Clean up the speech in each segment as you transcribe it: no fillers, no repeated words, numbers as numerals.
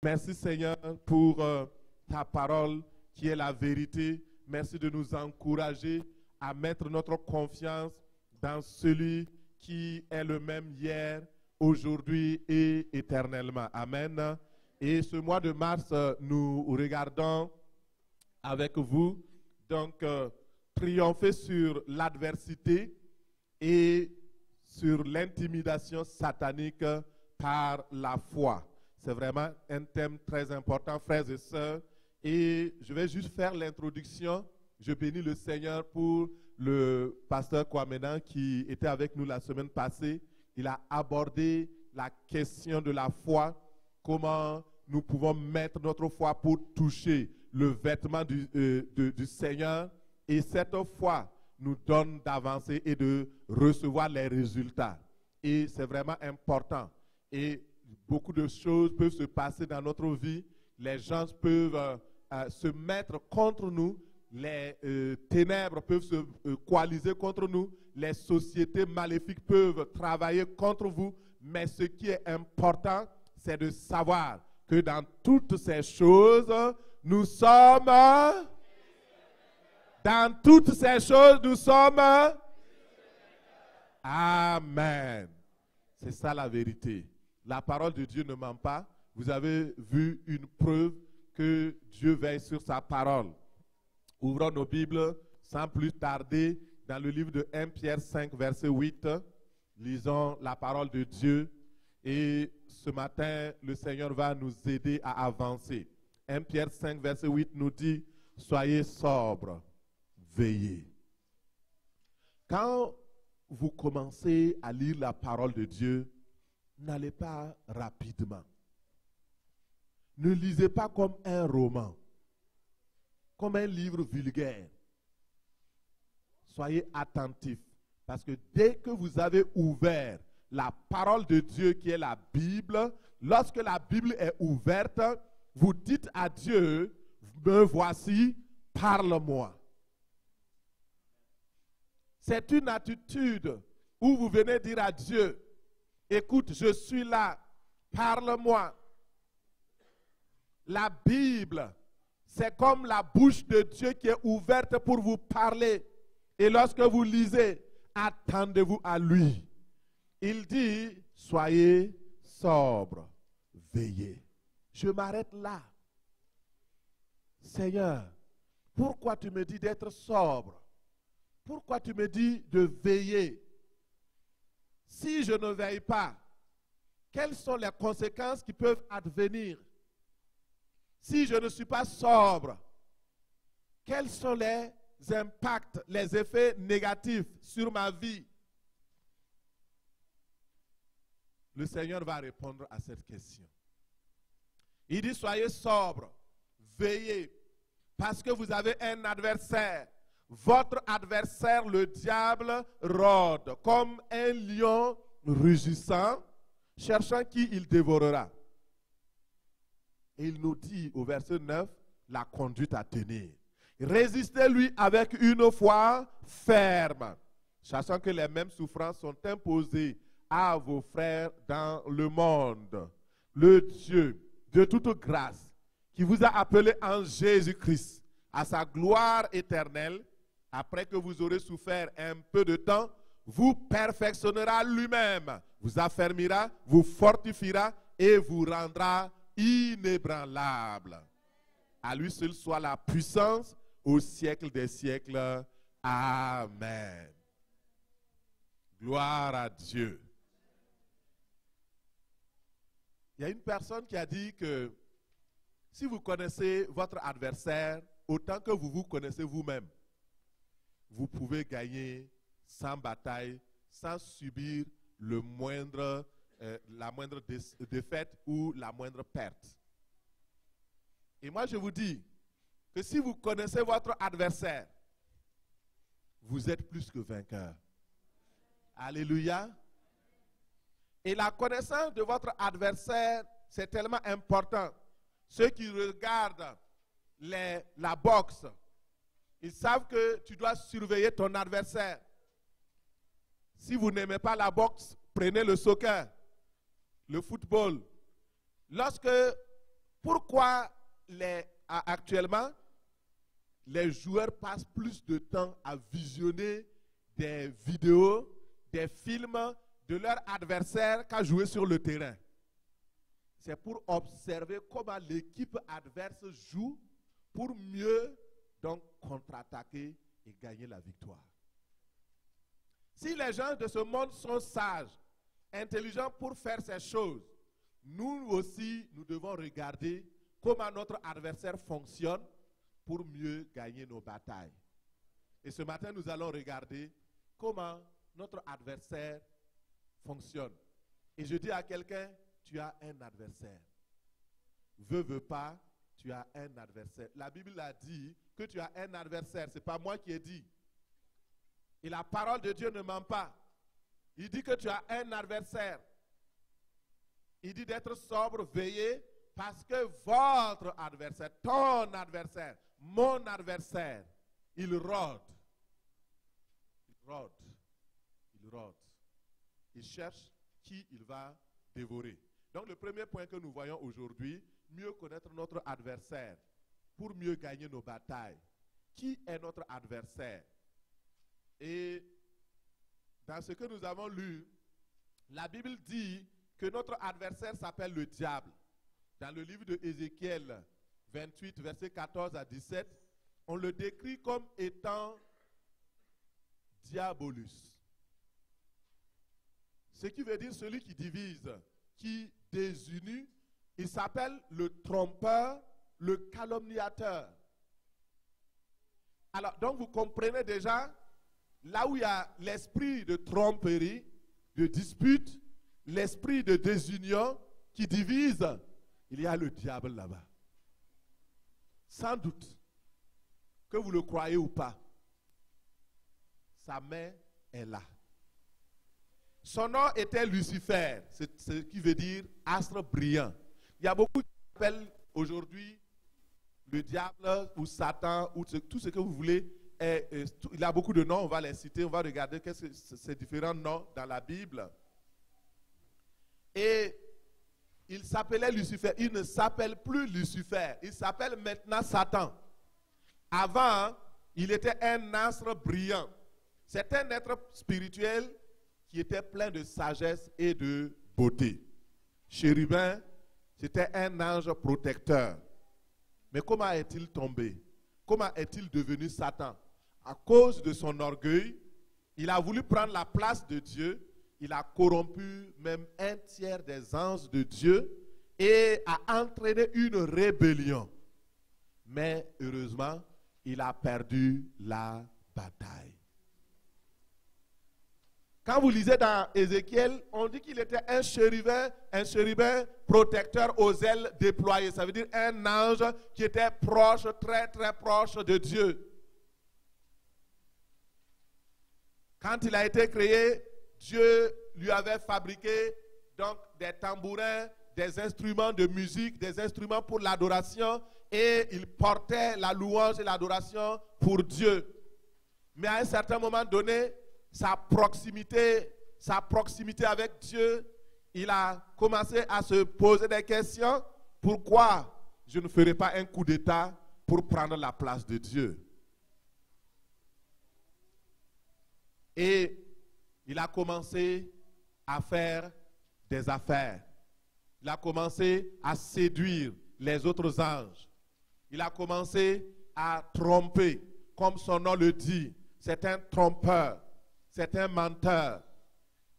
Merci Seigneur pour ta parole qui est la vérité. Merci de nous encourager à mettre notre confiance dans celui qui est le même hier, aujourd'hui et éternellement. Amen. Et ce mois de mars, nous regardons avec vous, donc, triompher sur l'adversité et sur l'intimidation satanique par la foi. C'est vraiment un thème très important, frères et sœurs. Et je vais juste faire l'introduction. Je bénis le Seigneur pour le pasteur Kwamena qui était avec nous la semaine passée. Il a abordé la question de la foi, comment nous pouvons mettre notre foi pour toucher le vêtement du Seigneur. Et cette foi nous donne d'avancer et de recevoir les résultats. Et c'est vraiment important. Et beaucoup de choses peuvent se passer dans notre vie. Les gens peuvent se mettre contre nous. Les ténèbres peuvent se coaliser contre nous. Les sociétés maléfiques peuvent travailler contre vous. Mais ce qui est important, c'est de savoir que dans toutes ces choses, nous sommes... Dans toutes ces choses, nous sommes... Amen. C'est ça la vérité. La parole de Dieu ne ment pas. Vous avez vu une preuve que Dieu veille sur sa parole. Ouvrons nos Bibles sans plus tarder dans le livre de 1 Pierre 5, verset 8. Lisons la parole de Dieu. Et ce matin, le Seigneur va nous aider à avancer. 1 Pierre 5, verset 8 nous dit, « Soyez sobres, veillez. » Quand vous commencez à lire la parole de Dieu, n'allez pas rapidement. Ne lisez pas comme un roman, comme un livre vulgaire. Soyez attentifs, parce que dès que vous avez ouvert la parole de Dieu qui est la Bible, lorsque la Bible est ouverte, vous dites à Dieu, me voici, parle-moi. C'est une attitude où vous venez dire à Dieu, écoute, je suis là, parle-moi. La Bible, c'est comme la bouche de Dieu qui est ouverte pour vous parler. Et lorsque vous lisez, attendez-vous à lui. Il dit, soyez sobres, veillez. Je m'arrête là. Seigneur, pourquoi tu me dis d'être sobre? Pourquoi tu me dis de veiller? Si je ne veille pas, quelles sont les conséquences qui peuvent advenir? Si je ne suis pas sobre, quels sont les impacts, les effets négatifs sur ma vie? Le Seigneur va répondre à cette question. Il dit, soyez sobres, veillez, parce que vous avez un adversaire. Votre adversaire, le diable, rôde comme un lion rugissant, cherchant qui il dévorera. Et il nous dit au verset 9, la conduite à tenir. Résistez-lui avec une foi ferme, sachant que les mêmes souffrances sont imposées à vos frères dans le monde. Le Dieu de toute grâce, qui vous a appelé en Jésus-Christ à sa gloire éternelle, après que vous aurez souffert un peu de temps, vous perfectionnera lui-même, vous affermira, vous fortifiera et vous rendra inébranlable. À lui seul soit la puissance au siècle des siècles. Amen. Gloire à Dieu. Il y a une personne qui a dit que si vous connaissez votre adversaire autant que vous vous connaissez vous-même, vous pouvez gagner sans bataille, sans subir la moindre défaite ou la moindre perte. Et moi, je vous dis que si vous connaissez votre adversaire, vous êtes plus que vainqueur. Alléluia. Et la connaissance de votre adversaire, c'est tellement important. Ceux qui regardent la boxe, ils savent que tu dois surveiller ton adversaire. Si vous n'aimez pas la boxe, prenez le soccer, le football. Lorsque Pourquoi actuellement, les joueurs passent plus de temps à visionner des vidéos, des films de leur adversaire qu'à jouer sur le terrain? C'est pour observer comment l'équipe adverse joue pour mieux donc contre-attaquer et gagner la victoire. Si les gens de ce monde sont sages, intelligents pour faire ces choses, nous aussi, nous devons regarder comment notre adversaire fonctionne pour mieux gagner nos batailles. Et ce matin, nous allons regarder comment notre adversaire fonctionne. Et je dis à quelqu'un, tu as un adversaire. Veux pas, tu as un adversaire. La Bible a dit que tu as un adversaire. Ce n'est pas moi qui ai dit. Et la parole de Dieu ne ment pas. Il dit que tu as un adversaire. Il dit d'être sobre, veillé, parce que votre adversaire, ton adversaire, mon adversaire, il rôde. Il rôde. Il rôde. Il cherche qui il va dévorer. Donc le premier point que nous voyons aujourd'hui, mieux connaître notre adversaire pour mieux gagner nos batailles. Qui est notre adversaire? Et dans ce que nous avons lu, la Bible dit que notre adversaire s'appelle le diable. Dans le livre de Ézéchiel 28, versets 14 à 17, on le décrit comme étant Diabolus. Ce qui veut dire celui qui divise, qui désunit. Il s'appelle le trompeur, le calomniateur. Alors, donc vous comprenez déjà, là où il y a l'esprit de tromperie, de dispute, l'esprit de désunion qui divise, il y a le diable là-bas. Sans doute, que vous le croyez ou pas, sa main est là. Son nom était Lucifer, ce qui veut dire astre brillant. Il y a beaucoup qui appellent aujourd'hui le diable ou Satan ou tout ce que vous voulez. Il y a beaucoup de noms, on va les citer, on va regarder qu'est-ce que ces différents noms dans la Bible. Et il s'appelait Lucifer, il ne s'appelle plus Lucifer, il s'appelle maintenant Satan. Avant, il était un astre brillant. C'est un être spirituel qui était plein de sagesse et de beauté. Chérubin, c'était un ange protecteur. Mais comment est-il tombé? Comment est-il devenu Satan? À cause de son orgueil, il a voulu prendre la place de Dieu. Il a corrompu même un tiers des anges de Dieu et a entraîné une rébellion. Mais heureusement, il a perdu la bataille. Quand vous lisez dans Ézéchiel, on dit qu'il était un chérubin protecteur aux ailes déployées. Ça veut dire un ange qui était proche, très très proche de Dieu. Quand il a été créé, Dieu lui avait fabriqué donc des tambourins, des instruments de musique, des instruments pour l'adoration, et il portait la louange et l'adoration pour Dieu. Mais à un certain moment donné, sa proximité avec Dieu, il a commencé à se poser des questions. Pourquoi je ne ferai pas un coup d'État pour prendre la place de Dieu? Et il a commencé à faire des affaires. Il a commencé à séduire les autres anges. Il a commencé à tromper, comme son nom le dit. C'est un trompeur. C'est un menteur.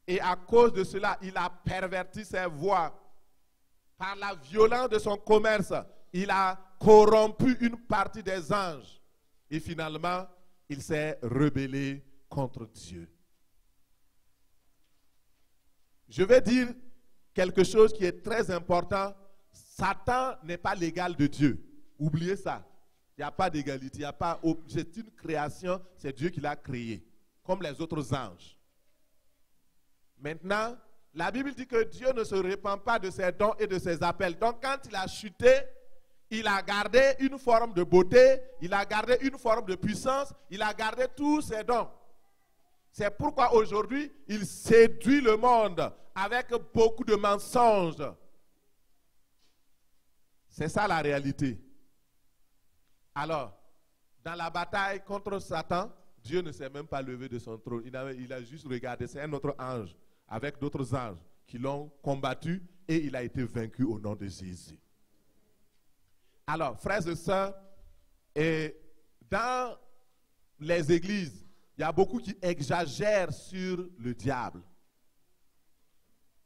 Et à cause de cela, il a perverti ses voies. Par la violence de son commerce, il a corrompu une partie des anges. Et finalement, il s'est rebellé contre Dieu. Je vais dire quelque chose qui est très important. Satan n'est pas l'égal de Dieu. Oubliez ça. Il n'y a pas d'égalité. C'est une création, c'est Dieu qui l'a créé, comme les autres anges. Maintenant, la Bible dit que Dieu ne se répand pas de ses dons et de ses appels. Donc quand il a chuté, il a gardé une forme de beauté, il a gardé une forme de puissance, il a gardé tous ses dons. C'est pourquoi aujourd'hui, il séduit le monde avec beaucoup de mensonges. C'est ça la réalité. Alors, dans la bataille contre Satan, Dieu ne s'est même pas levé de son trône. Il a juste regardé. C'est un autre ange avec d'autres anges qui l'ont combattu et il a été vaincu au nom de Jésus. Alors, frères et sœurs, et dans les églises, il y a beaucoup qui exagèrent sur le diable.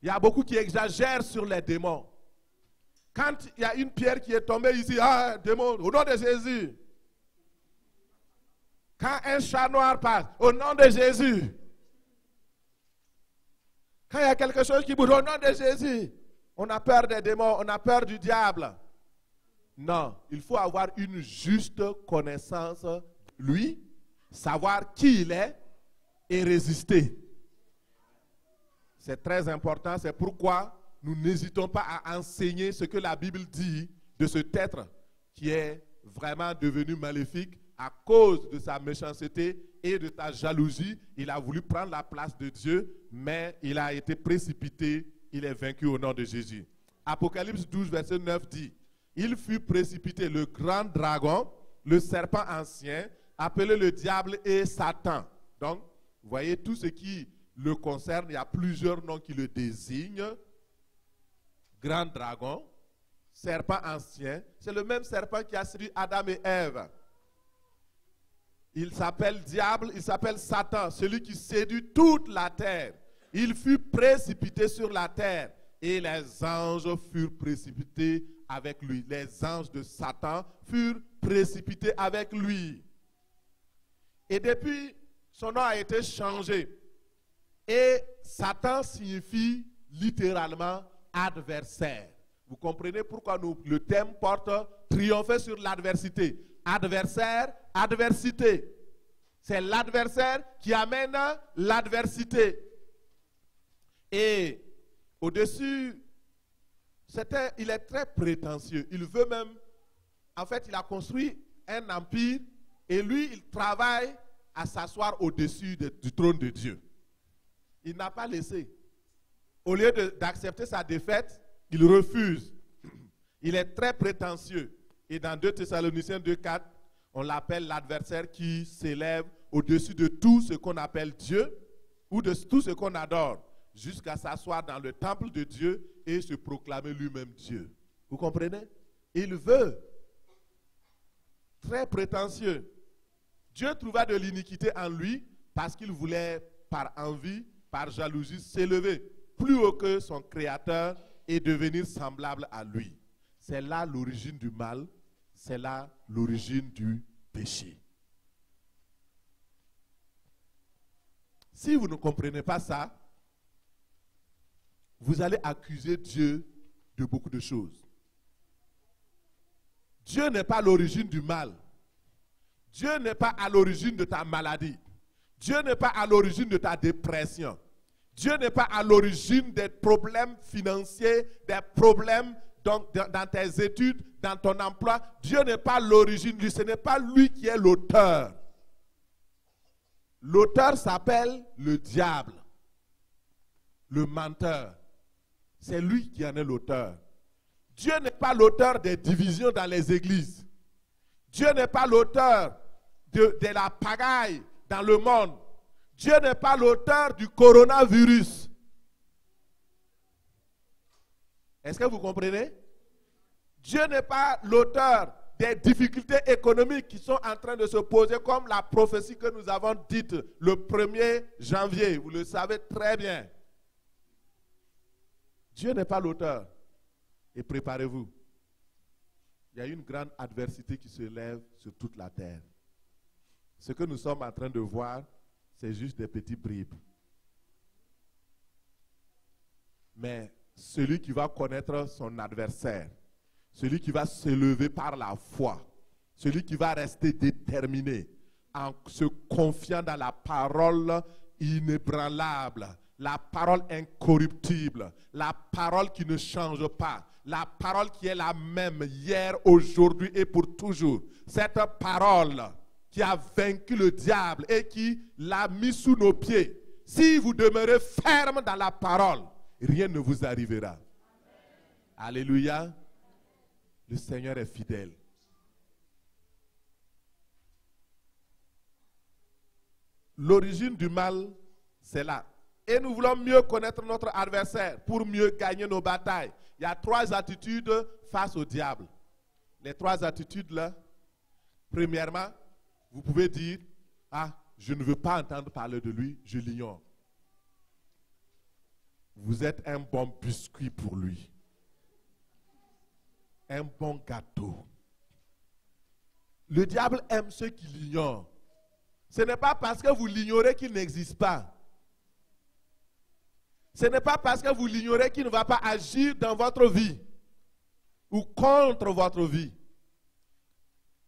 Il y a beaucoup qui exagèrent sur les démons. Quand il y a une pierre qui est tombée ici, ah, démon, au nom de Jésus. Quand un chat noir passe, au nom de Jésus. Quand il y a quelque chose qui bouge, au nom de Jésus. On a peur des démons, on a peur du diable. Non, il faut avoir une juste connaissance de lui, savoir qui il est et résister. C'est très important, c'est pourquoi nous n'hésitons pas à enseigner ce que la Bible dit de cet être qui est vraiment devenu maléfique à cause de sa méchanceté et de sa jalousie. Il a voulu prendre la place de Dieu, mais il a été précipité, il est vaincu au nom de Jésus. Apocalypse 12, verset 9 dit, « Il fut précipité, le grand dragon, le serpent ancien, appelé le diable et Satan. » Donc, vous voyez, tout ce qui le concerne, il y a plusieurs noms qui le désignent. Grand dragon, serpent ancien, c'est le même serpent qui a séduit Adam et Ève. Il s'appelle diable, il s'appelle Satan, celui qui séduit toute la terre. Il fut précipité sur la terre et les anges furent précipités avec lui. Les anges de Satan furent précipités avec lui. Et depuis, son nom a été changé. Et Satan signifie littéralement adversaire. Vous comprenez pourquoi le thème porte triompher sur l'adversité. Adversaire, adversité. C'est l'adversaire qui amène l'adversité. Et au-dessus, il est très prétentieux. Il veut même, en fait, il a construit un empire et lui, il travaille à s'asseoir au-dessus du trône de Dieu. Il n'a pas laissé. Au lieu d'accepter sa défaite, il refuse. Il est très prétentieux. Et dans 2 Thessaloniciens 2,4, on l'appelle l'adversaire qui s'élève au-dessus de tout ce qu'on appelle Dieu ou de tout ce qu'on adore, jusqu'à s'asseoir dans le temple de Dieu et se proclamer lui-même Dieu. Vous comprenez? Il veut. Très prétentieux. Dieu trouva de l'iniquité en lui parce qu'il voulait, par envie, par jalousie, s'élever plus haut que son Créateur et devenir semblable à lui. C'est là l'origine du mal, c'est là l'origine du péché. Si vous ne comprenez pas ça, vous allez accuser Dieu de beaucoup de choses. Dieu n'est pas l'origine du mal. Dieu n'est pas à l'origine de ta maladie. Dieu n'est pas à l'origine de ta dépression. Dieu n'est pas à l'origine des problèmes financiers, des problèmes dans tes études, dans ton emploi. Dieu n'est pas l'origine. Ce n'est pas lui qui est l'auteur. L'auteur s'appelle le diable, le menteur. C'est lui qui en est l'auteur. Dieu n'est pas l'auteur des divisions dans les églises. Dieu n'est pas l'auteur de la pagaille dans le monde. Dieu n'est pas l'auteur du coronavirus. Est-ce que vous comprenez? Dieu n'est pas l'auteur des difficultés économiques qui sont en train de se poser, comme la prophétie que nous avons dite le 1er janvier. Vous le savez très bien. Dieu n'est pas l'auteur. Et préparez-vous. Il y a une grande adversité qui se lève sur toute la terre. Ce que nous sommes en train de voir, c'est juste des petits bribes. Mais celui qui va connaître son adversaire, celui qui va se lever par la foi, celui qui va rester déterminé en se confiant dans la parole inébranlable, la parole incorruptible, la parole qui ne change pas, la parole qui est la même hier, aujourd'hui et pour toujours. Cette parole qui a vaincu le diable et qui l'a mis sous nos pieds. Si vous demeurez ferme dans la parole, rien ne vous arrivera. Alléluia. Le Seigneur est fidèle. L'origine du mal, c'est là. Et nous voulons mieux connaître notre adversaire pour mieux gagner nos batailles. Il y a 3 attitudes face au diable. Les 3 attitudes là, premièrement, vous pouvez dire, ah, je ne veux pas entendre parler de lui, je l'ignore. Vous êtes un bon biscuit pour lui. Un bon gâteau. Le diable aime ceux qui l'ignorent. Ce n'est pas parce que vous l'ignorez qu'il n'existe pas. Ce n'est pas parce que vous l'ignorez qu'il ne va pas agir dans votre vie ou contre votre vie.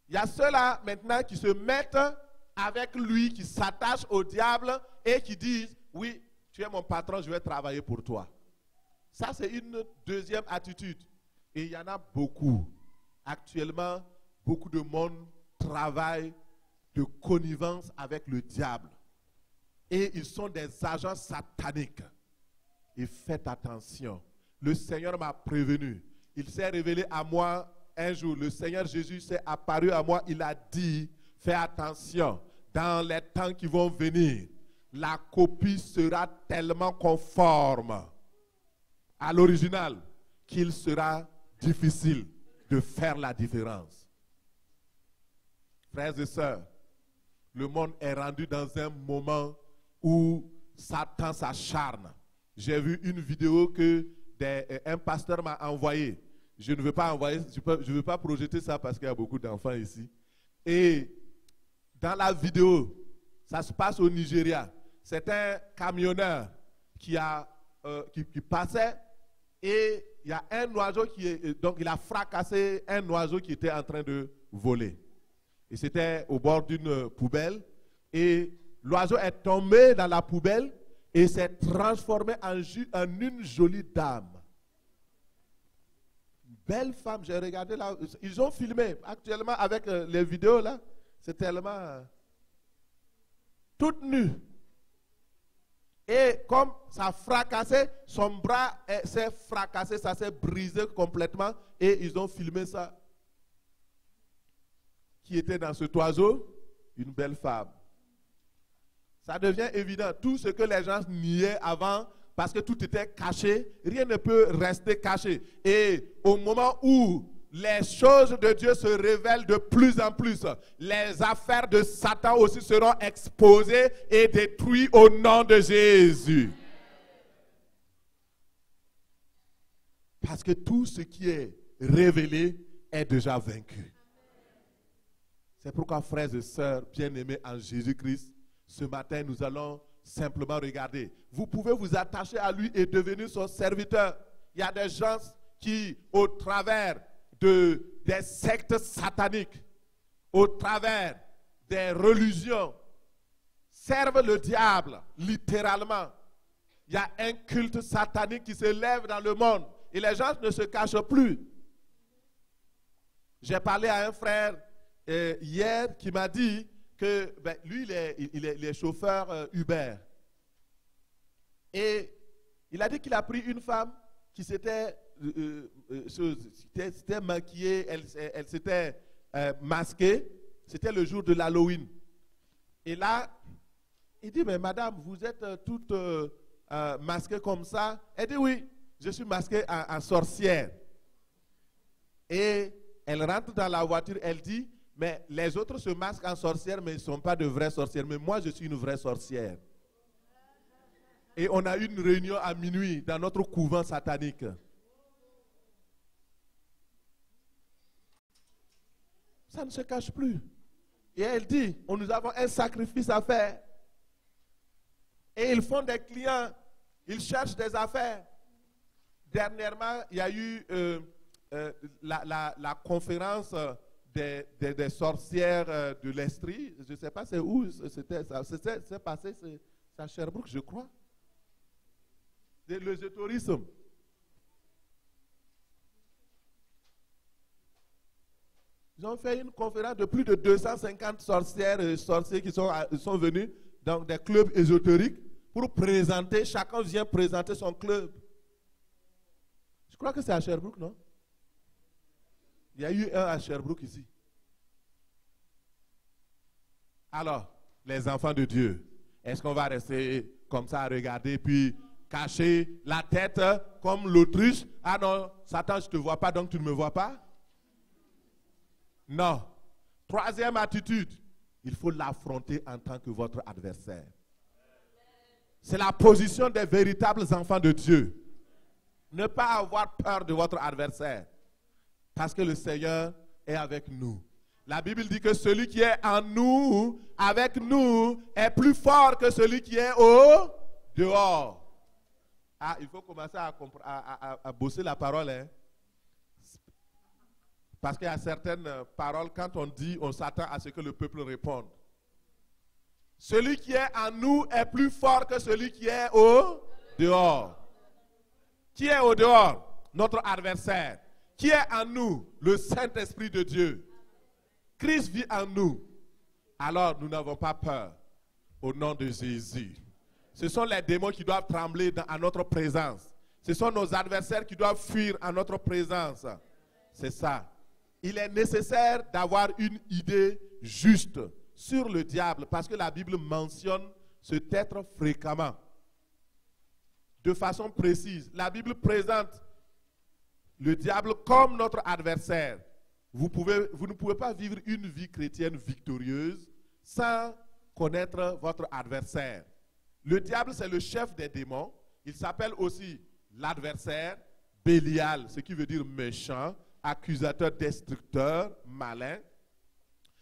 Il y a ceux-là maintenant qui se mettent avec lui, qui s'attachent au diable et qui disent, oui, tu es mon patron, je vais travailler pour toi. Ça, c'est une deuxième attitude. Et il y en a beaucoup. Actuellement, beaucoup de monde travaille de connivence avec le diable. Et ils sont des agents sataniques. Et faites attention. Le Seigneur m'a prévenu. Il s'est révélé à moi un jour. Le Seigneur Jésus s'est apparu à moi. Il a dit, fais attention. Dans les temps qui vont venir, la copie sera tellement conforme à l'original qu'il sera difficile de faire la différence. Frères et sœurs, le monde est rendu dans un moment où Satan s'acharne. J'ai vu une vidéo que un pasteur m'a envoyée. Je ne veux pas envoyer, je ne veux pas projeter ça parce qu'il y a beaucoup d'enfants ici. Et dans la vidéo, ça se passe au Nigeria. C'est un camionneur qui passait et il y a un oiseau donc il a fracassé un oiseau qui était en train de voler. Et c'était au bord d'une poubelle et l'oiseau est tombé dans la poubelle et s'est transformé en une jolie dame. Une belle femme, j'ai regardé là, ils ont filmé actuellement avec les vidéos là, c'est tellement toute nue. Et comme ça a fracassé, son bras s'est fracassé, ça s'est brisé complètement et ils ont filmé ça. Qui était dans cet oiseau? Une belle femme. Ça devient évident. Tout ce que les gens niaient avant, parce que tout était caché, rien ne peut rester caché. Et au moment où les choses de Dieu se révèlent de plus en plus, les affaires de Satan aussi seront exposées et détruites au nom de Jésus. Parce que tout ce qui est révélé est déjà vaincu. C'est pourquoi, frères et sœurs bien-aimés en Jésus-Christ, ce matin, nous allons simplement regarder. Vous pouvez vous attacher à lui et devenir son serviteur. Il y a des gens qui, au travers des sectes sataniques, au travers des religions, servent le diable, littéralement. Il y a un culte satanique qui se lève dans le monde et les gens ne se cachent plus. J'ai parlé à un frère hier qui m'a dit que lui, il est chauffeur Uber. Et il a dit qu'il a pris une femme qui s'était maquillée, elle s'était masquée. C'était le jour de l'Halloween. Et là, il dit, mais madame, vous êtes toute masquée comme ça. Elle dit, oui, je suis masquée en sorcière. Et elle rentre dans la voiture, elle dit, mais les autres se masquent en sorcière, mais ils ne sont pas de vraies sorcières. Mais moi, je suis une vraie sorcière. Et on a eu une réunion à minuit dans notre couvent satanique. Ça ne se cache plus. Et elle dit, nous avons un sacrifice à faire. Et ils font des clients, ils cherchent des affaires. Dernièrement, il y a eu la conférence des sorcières de l'Estrie. Je ne sais pas c'est où c'est passé, c'est à Sherbrooke, je crois. L'ésotourisme. Ils ont fait une conférence de plus de 250 sorcières et sorciers qui sont venus dans des clubs ésotériques pour présenter, chacun vient présenter son club. Je crois que c'est à Sherbrooke, non? Il y a eu un à Sherbrooke ici. Alors, les enfants de Dieu, est-ce qu'on va rester comme ça à regarder puis cacher la tête comme l'autruche? Ah non, Satan, je ne te vois pas, donc tu ne me vois pas? Non. Troisième attitude, il faut l'affronter en tant que votre adversaire. C'est la position des véritables enfants de Dieu. Ne pas avoir peur de votre adversaire. Parce que le Seigneur est avec nous. La Bible dit que celui qui est en nous, avec nous, est plus fort que celui qui est au dehors. Ah, il faut commencer à bosser la parole. Hein? Parce qu'il y a certaines paroles, quand on dit, on s'attend à ce que le peuple réponde. Celui qui est en nous est plus fort que celui qui est au dehors. Qui est au dehors? Notre adversaire. Qui est en nous? Le Saint-Esprit de Dieu. Christ vit en nous. Alors nous n'avons pas peur au nom de Jésus. Ce sont les démons qui doivent trembler à notre présence. Ce sont nos adversaires qui doivent fuir à notre présence. C'est ça. Il est nécessaire d'avoir une idée juste sur le diable parce que la Bible mentionne cet être fréquemment. De façon précise. La Bible présente le diable comme notre adversaire. Vous ne pouvez pas vivre une vie chrétienne victorieuse sans connaître votre adversaire. Le diable, c'est le chef des démons. Il s'appelle aussi l'adversaire, Bélial, ce qui veut dire méchant, accusateur, destructeur, malin.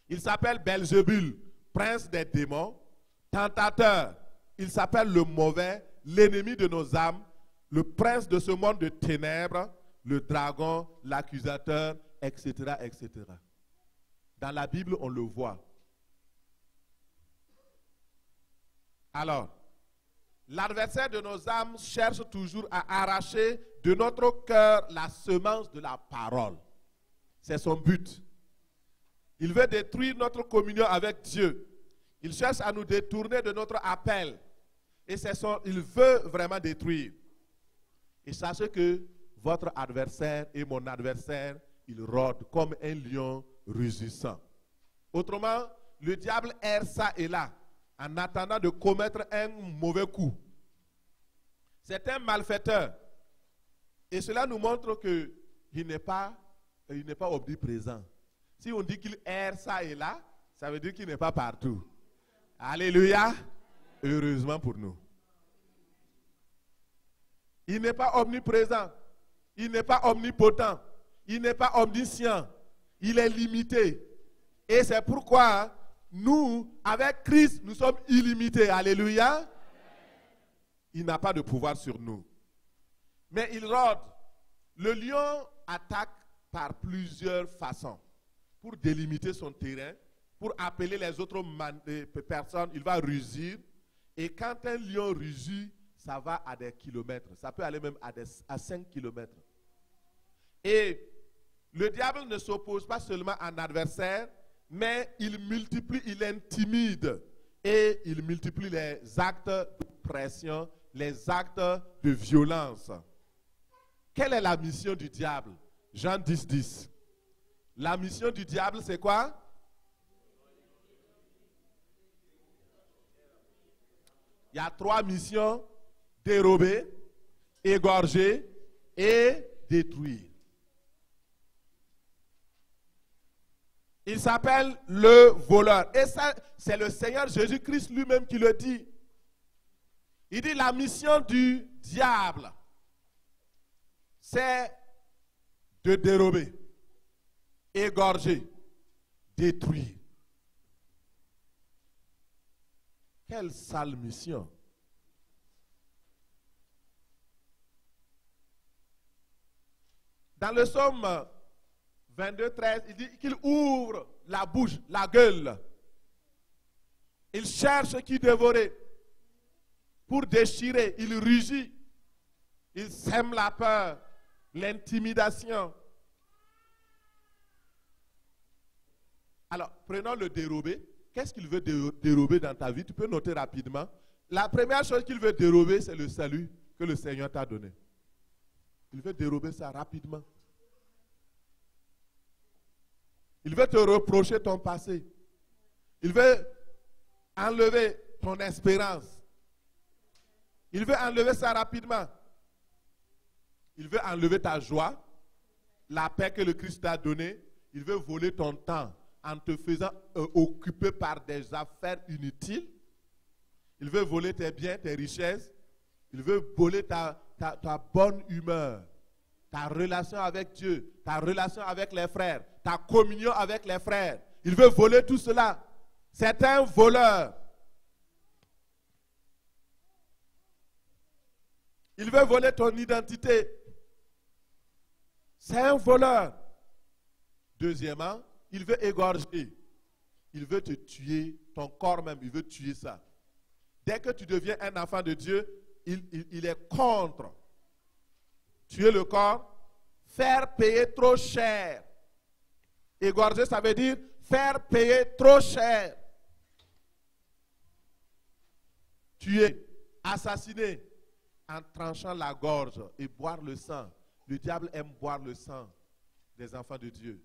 Il s'appelle Belzébul, prince des démons, tentateur. Il s'appelle le mauvais, l'ennemi de nos âmes, le prince de ce monde de ténèbres, le dragon, l'accusateur, etc., etc. Dans la Bible, on le voit. Alors, l'adversaire de nos âmes cherche toujours à arracher de notre cœur la semence de la parole. C'est son but. Il veut détruire notre communion avec Dieu. Il cherche à nous détourner de notre appel. Et il veut vraiment détruire. Et sachez que votre adversaire et mon adversaire, il rôde comme un lion rugissant. Autrement, le diable erre ça et là, en attendant de commettre un mauvais coup. C'est un malfaiteur. Et cela nous montre qu'il n'est pas omniprésent. Si on dit qu'il erre ça et là, ça veut dire qu'il n'est pas partout. Alléluia. Heureusement pour nous. Il n'est pas omniprésent. Il n'est pas omnipotent. Il n'est pas omniscient. Il est limité. Et c'est pourquoi nous, avec Christ, nous sommes illimités. Alléluia. Il n'a pas de pouvoir sur nous. Mais il rôde. Le lion attaque par plusieurs façons. Pour délimiter son terrain, pour appeler les autres personnes, il va rugir. Et quand un lion rugit, ça va à des kilomètres. Ça peut aller même à 5 kilomètres. Et le diable ne s'oppose pas seulement à un adversaire, mais il multiplie, il intimide. Et il multiplie les actes de pression, les actes de violence. Quelle est la mission du diable? Jean 10, 10. La mission du diable, c'est quoi? Il y a 3 missions: dérober, égorger et détruire. Il s'appelle le voleur. Et ça, c'est le Seigneur Jésus-Christ lui-même qui le dit. Il dit la mission du diable, c'est de dérober, égorger, détruire. Quelle sale mission. Dans le psaume 22, 13, il dit qu'il ouvre la bouche, la gueule. Il cherche qui dévorer. Pour déchirer, il rugit. Il sème la peur, l'intimidation. Alors, prenons le dérober. Qu'est-ce qu'il veut dérober dans ta vie? Tu peux noter rapidement. La première chose qu'il veut dérober, c'est le salut que le Seigneur t'a donné. Il veut dérober ça rapidement. Il veut te reprocher ton passé. Il veut enlever ton espérance. Il veut enlever ça rapidement. Il veut enlever ta joie, la paix que le Christ t'a donnée. Il veut voler ton temps en te faisant occuper par des affaires inutiles. Il veut voler tes biens, tes richesses. Il veut voler ta bonne humeur, ta relation avec Dieu, ta relation avec les frères, ta communion avec les frères. Il veut voler tout cela. C'est un voleur. Il veut voler ton identité. C'est un voleur. Deuxièmement, il veut égorger. Il veut te tuer, ton corps même, il veut tuer ça. Dès que tu deviens un enfant de Dieu, il est contre. Tuer le corps, faire payer trop cher. Égorger, ça veut dire faire payer trop cher. Tuer, assassiner, en tranchant la gorge et boire le sang. Le diable aime boire le sang des enfants de Dieu.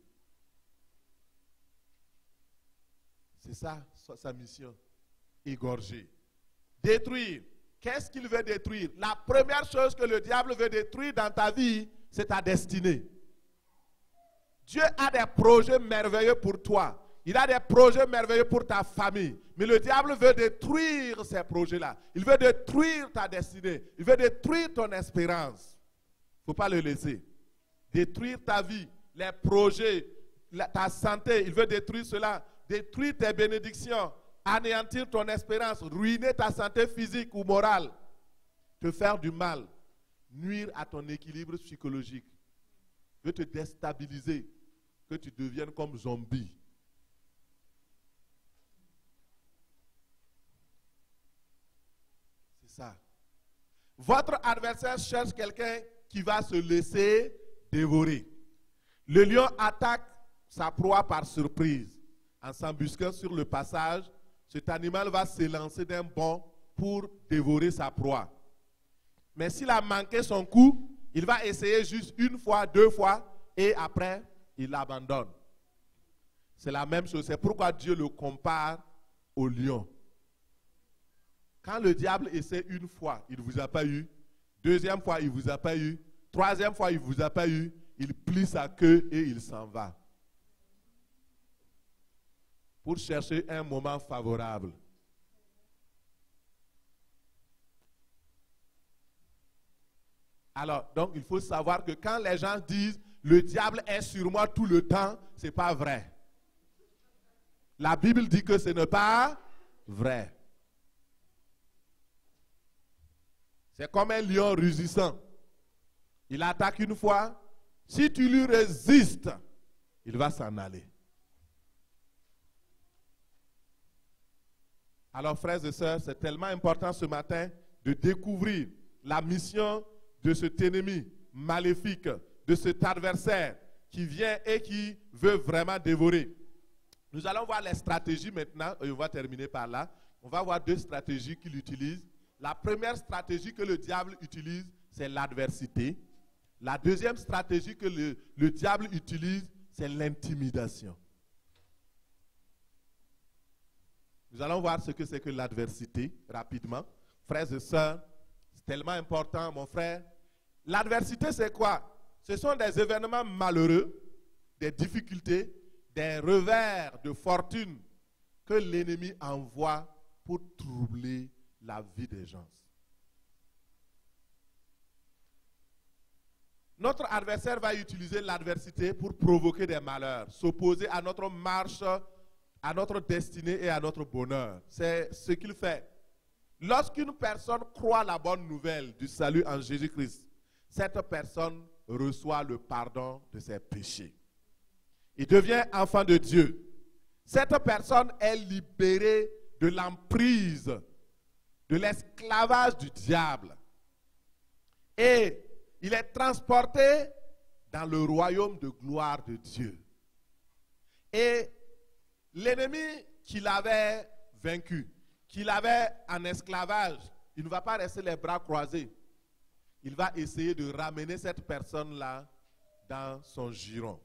C'est ça sa mission. Égorger. Détruire. Qu'est-ce qu'il veut détruire? La première chose que le diable veut détruire dans ta vie, c'est ta destinée. Dieu a des projets merveilleux pour toi. Il a des projets merveilleux pour ta famille. Mais le diable veut détruire ces projets-là. Il veut détruire ta destinée. Il veut détruire ton espérance. Il ne faut pas le laisser. Détruire ta vie, les projets, ta santé. Il veut détruire cela. Détruire tes bénédictions. Anéantir ton espérance. Ruiner ta santé physique ou morale. Te faire du mal. Nuire à ton équilibre psychologique. Il veut te déstabiliser. Que tu deviennes comme zombie. Ça. Votre adversaire cherche quelqu'un qui va se laisser dévorer. Le lion attaque sa proie par surprise. En s'embusquant sur le passage, cet animal va s'élancer d'un bond pour dévorer sa proie. Mais s'il a manqué son coup, il va essayer juste une fois, deux fois, et après, il abandonne. C'est la même chose. C'est pourquoi Dieu le compare au lion. Quand le diable essaie une fois, il ne vous a pas eu. Deuxième fois, il ne vous a pas eu. Troisième fois, il ne vous a pas eu. Il plie sa queue et il s'en va. Pour chercher un moment favorable. Alors, donc, il faut savoir que quand les gens disent « le diable est sur moi tout le temps », ce n'est pas vrai. La Bible dit que ce n'est pas vrai. C'est comme un lion rugissant. Il attaque une fois. Si tu lui résistes, il va s'en aller. Alors, frères et sœurs, c'est tellement important ce matin de découvrir la mission de cet ennemi maléfique, de cet adversaire qui vient et qui veut vraiment dévorer. Nous allons voir les stratégies maintenant, et on va terminer par là. On va voir deux stratégies qu'il utilise. La première stratégie que le diable utilise, c'est l'adversité. La deuxième stratégie que le diable utilise, c'est l'intimidation. Nous allons voir ce que c'est que l'adversité, rapidement. Frères et sœurs, c'est tellement important, mon frère. L'adversité, c'est quoi? Ce sont des événements malheureux, des difficultés, des revers de fortune que l'ennemi envoie pour troubler la vie des gens. Notre adversaire va utiliser l'adversité pour provoquer des malheurs, s'opposer à notre marche, à notre destinée et à notre bonheur. C'est ce qu'il fait. Lorsqu'une personne croit la bonne nouvelle du salut en Jésus-Christ, cette personne reçoit le pardon de ses péchés. Il devient enfant de Dieu. Cette personne est libérée de l'emprise, de l'esclavage du diable. Et il est transporté dans le royaume de gloire de Dieu. Et l'ennemi qu'il avait vaincu, qu'il avait en esclavage, il ne va pas rester les bras croisés. Il va essayer de ramener cette personne-là dans son giron.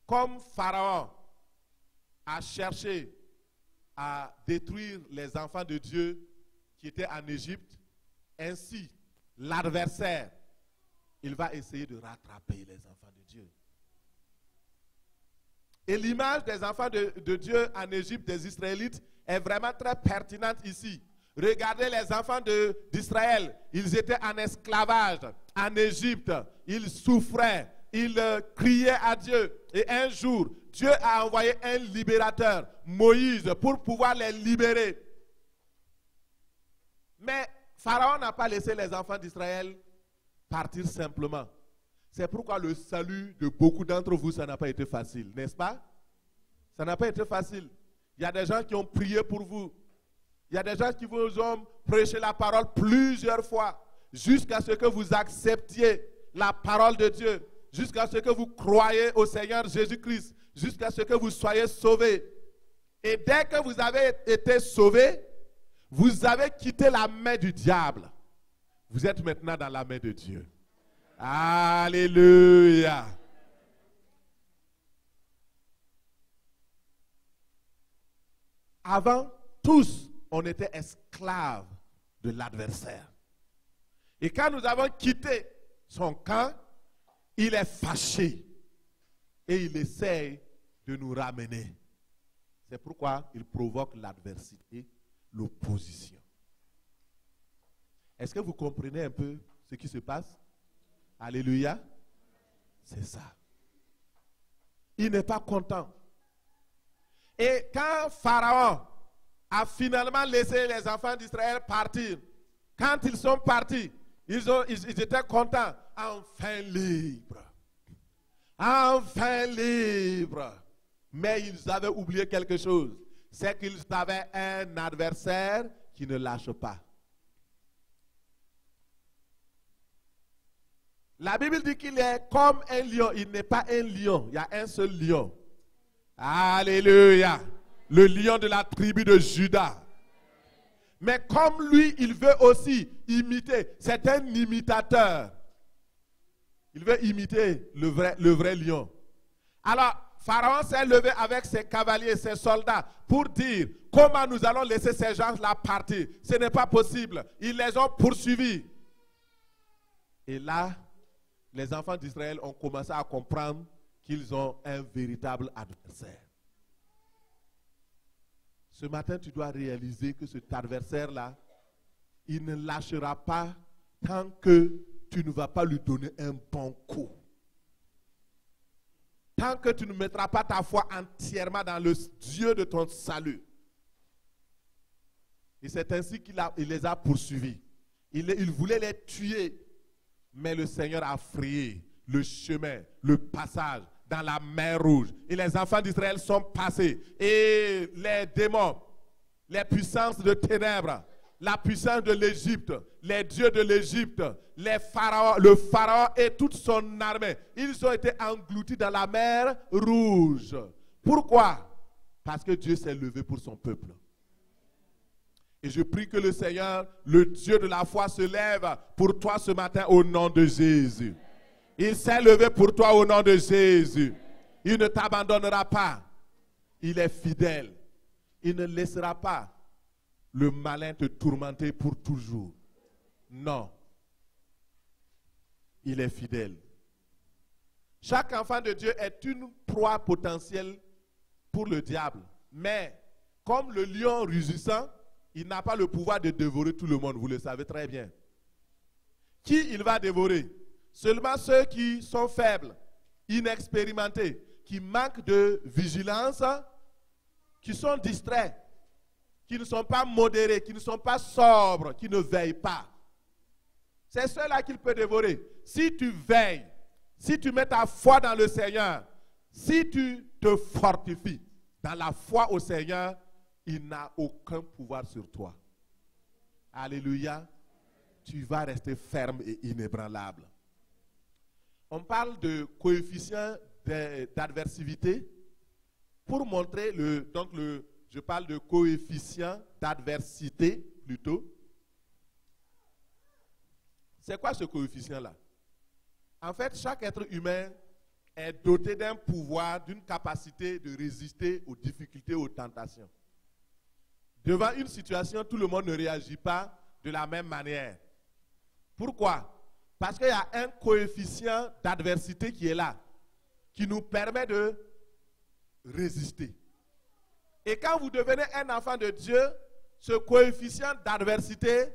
comme Pharaon a cherché à détruire les enfants de Dieu qui étaient en Égypte, ainsi l'adversaire, il va essayer de rattraper les enfants de Dieu. Et l'image des enfants de Dieu en Égypte, des Israélites, est vraiment très pertinente ici. Regardez les enfants d'Israël, ils étaient en esclavage en Égypte, ils souffraient, ils criaient à Dieu. Et un jour, Dieu a envoyé un libérateur, Moïse, pour pouvoir les libérer. Mais Pharaon n'a pas laissé les enfants d'Israël partir simplement. C'est pourquoi le salut de beaucoup d'entre vous, ça n'a pas été facile, n'est-ce pas? Ça n'a pas été facile. Il y a des gens qui ont prié pour vous. Il y a des gens qui vous ont prêché la parole plusieurs fois, jusqu'à ce que vous acceptiez la parole de Dieu, jusqu'à ce que vous croyez au Seigneur Jésus-Christ, jusqu'à ce que vous soyez sauvés. Et dès que vous avez été sauvés, vous avez quitté la main du diable. Vous êtes maintenant dans la main de Dieu. Alléluia. Avant, tous, on était esclaves de l'adversaire. Et quand nous avons quitté son camp, il est fâché et il essaye de nous ramener. C'est pourquoi il provoque l'adversité, l'opposition. Est-ce que vous comprenez un peu ce qui se passe? Alléluia. C'est ça. Il n'est pas content. Et quand Pharaon a finalement laissé les enfants d'Israël partir, quand ils sont partis, ils étaient contents. Enfin libres. Enfin libres. Mais ils avaient oublié quelque chose. C'est qu'ils avaient un adversaire qui ne lâche pas. La Bible dit qu'il est comme un lion. Il n'est pas un lion. Il y a un seul lion. Alléluia. Le lion de la tribu de Juda. Mais comme lui, il veut aussi imiter. C'est un imitateur. Il veut imiter le vrai lion. Alors, Pharaon s'est levé avec ses cavaliers, ses soldats, pour dire comment nous allons laisser ces gens-là partir. Ce n'est pas possible. Ils les ont poursuivis. Et là, les enfants d'Israël ont commencé à comprendre qu'ils ont un véritable adversaire. Ce matin, tu dois réaliser que cet adversaire-là, il ne lâchera pas tant que tu ne vas pas lui donner un bon coup. Tant que tu ne mettras pas ta foi entièrement dans le Dieu de ton salut. Et c'est ainsi qu'il les a poursuivis. Il voulait les tuer. Mais le Seigneur a frayé le chemin, le passage dans la mer Rouge. Et les enfants d'Israël sont passés. Et les démons, les puissances de ténèbres, la puissance de l'Égypte, les dieux de l'Égypte, le pharaon et toute son armée, ils ont été engloutis dans la mer Rouge. Pourquoi? Parce que Dieu s'est levé pour son peuple. Et je prie que le Seigneur, le Dieu de la foi, se lève pour toi ce matin au nom de Jésus. Il s'est levé pour toi au nom de Jésus. Il ne t'abandonnera pas. Il est fidèle. Il ne laissera pas le malin te tourmenter pour toujours. Non. Il est fidèle. Chaque enfant de Dieu est une proie potentielle pour le diable. Mais comme le lion rugissant, il n'a pas le pouvoir de dévorer tout le monde, vous le savez très bien. Qui il va dévorer? Seulement ceux qui sont faibles, inexpérimentés, qui manquent de vigilance, qui sont distraits, qui ne sont pas modérés, qui ne sont pas sobres, qui ne veillent pas. C'est ceux-là qu'il peut dévorer. Si tu veilles, si tu mets ta foi dans le Seigneur, si tu te fortifies dans la foi au Seigneur, il n'a aucun pouvoir sur toi. Alléluia. Tu vas rester ferme et inébranlable. On parle de coefficient d'adversivité pour montrer je parle de coefficient d'adversité plutôt. C'est quoi ce coefficient-là? En fait, chaque être humain est doté d'un pouvoir, d'une capacité de résister aux difficultés, aux tentations. Devant une situation, tout le monde ne réagit pas de la même manière. Pourquoi? Parce qu'il y a un coefficient d'adversité qui est là, qui nous permet de résister. Et quand vous devenez un enfant de Dieu, ce coefficient d'adversité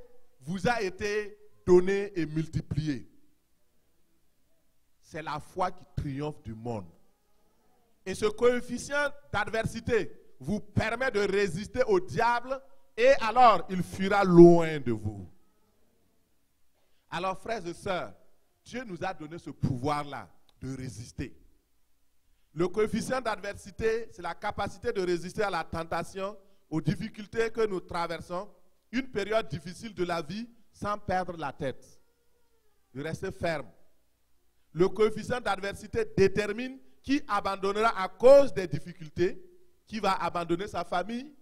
vous a été donné et multiplié. C'est la foi qui triomphe du monde. Et ce coefficient d'adversité vous permet de résister au diable et alors il fuira loin de vous. Alors frères et sœurs, Dieu nous a donné ce pouvoir-là de résister. Le coefficient d'adversité, c'est la capacité de résister à la tentation, aux difficultés que nous traversons, une période difficile de la vie sans perdre la tête, de rester ferme. Le coefficient d'adversité détermine qui abandonnera à cause des difficultés, qui va abandonner sa famille,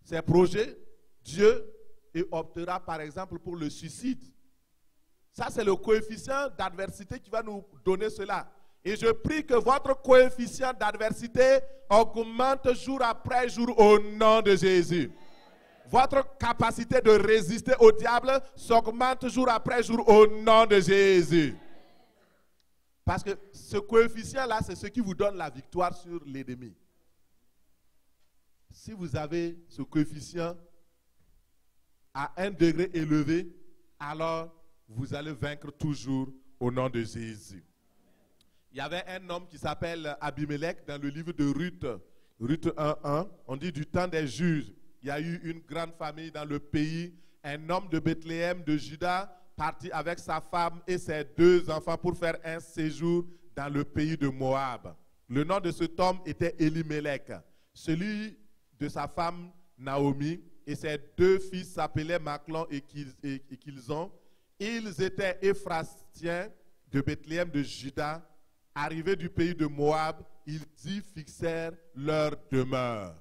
ses projets, Dieu, et optera par exemple pour le suicide. Ça, c'est le coefficient d'adversité qui va nous donner cela. Et je prie que votre coefficient d'adversité augmente jour après jour au nom de Jésus. Votre capacité de résister au diable s'augmente jour après jour au nom de Jésus. Parce que ce coefficient-là, c'est ce qui vous donne la victoire sur l'ennemi. Si vous avez ce coefficient à un degré élevé, alors vous allez vaincre toujours au nom de Jésus. Il y avait un homme qui s'appelle Abimelech dans le livre de Ruth, Ruth 1:1. On dit du temps des juges. Il y a eu une grande famille dans le pays. Un homme de Bethléem, de Juda, parti avec sa femme et ses 2 enfants pour faire un séjour dans le pays de Moab. Le nom de cet homme était Elimelech. Celui de sa femme Naomi et ses 2 fils s'appelaient Machlon et Kilson. Ils étaient Éphratiens de Bethléem de Juda. Arrivés du pays de Moab, ils y fixèrent leur demeure.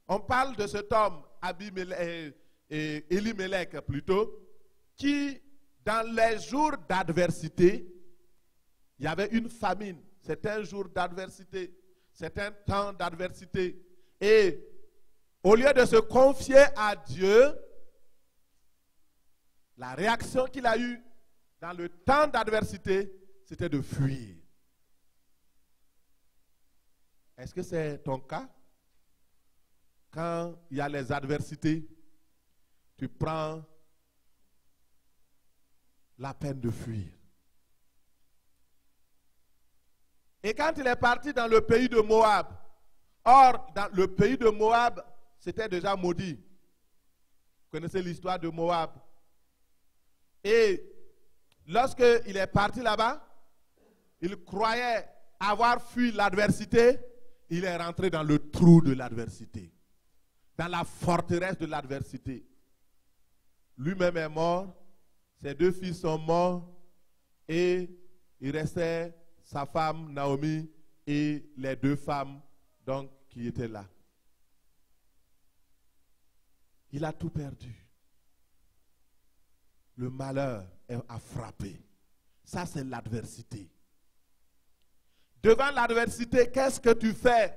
On parle de cet homme, Elimelech plutôt, qui, dans les jours d'adversité, il y avait une famine. C'est un jour d'adversité. C'est un temps d'adversité. Et au lieu de se confier à Dieu, la réaction qu'il a eue dans le temps d'adversité, c'était de fuir. Est-ce que c'est ton cas? Quand il y a les adversités, tu prends la peine de fuir. Et quand il est parti dans le pays de Moab, or, dans le pays de Moab, c'était déjà maudit. Vous connaissez l'histoire de Moab. Et lorsqu'il est parti là-bas, il croyait avoir fui l'adversité. Il est rentré dans le trou de l'adversité, dans la forteresse de l'adversité. Lui-même est mort, ses 2 fils sont morts et il restait sa femme Naomi et les 2 femmes donc, qui étaient là. Il a tout perdu. Le malheur a frappé. Ça, c'est l'adversité. Devant l'adversité, qu'est-ce que tu fais?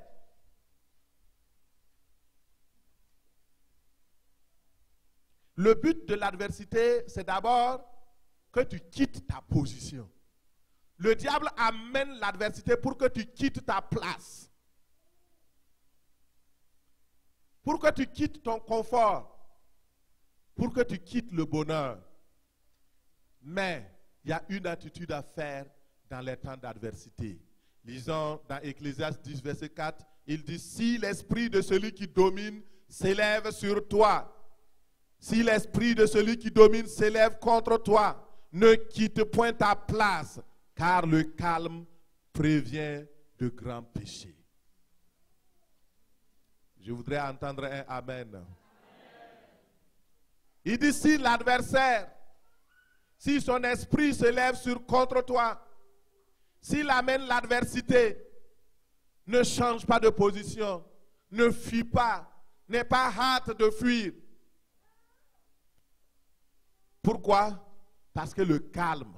Le but de l'adversité, c'est d'abord que tu quittes ta position. Le diable amène l'adversité pour que tu quittes ta place. Pour que tu quittes ton confort. Pour que tu quittes le bonheur. Mais il y a une attitude à faire dans les temps d'adversité. Lisons dans Ecclésiaste 10, verset 4, il dit, si l'esprit de celui qui domine s'élève sur toi, si l'esprit de celui qui domine s'élève contre toi, ne quitte point ta place, car le calme prévient de grands péchés. Je voudrais entendre un amen. Il dit, si l'adversaire, si son esprit s'élève contre toi, s'il amène l'adversité, ne change pas de position, ne fuis pas, n'aie pas hâte de fuir. Pourquoi? Parce que le calme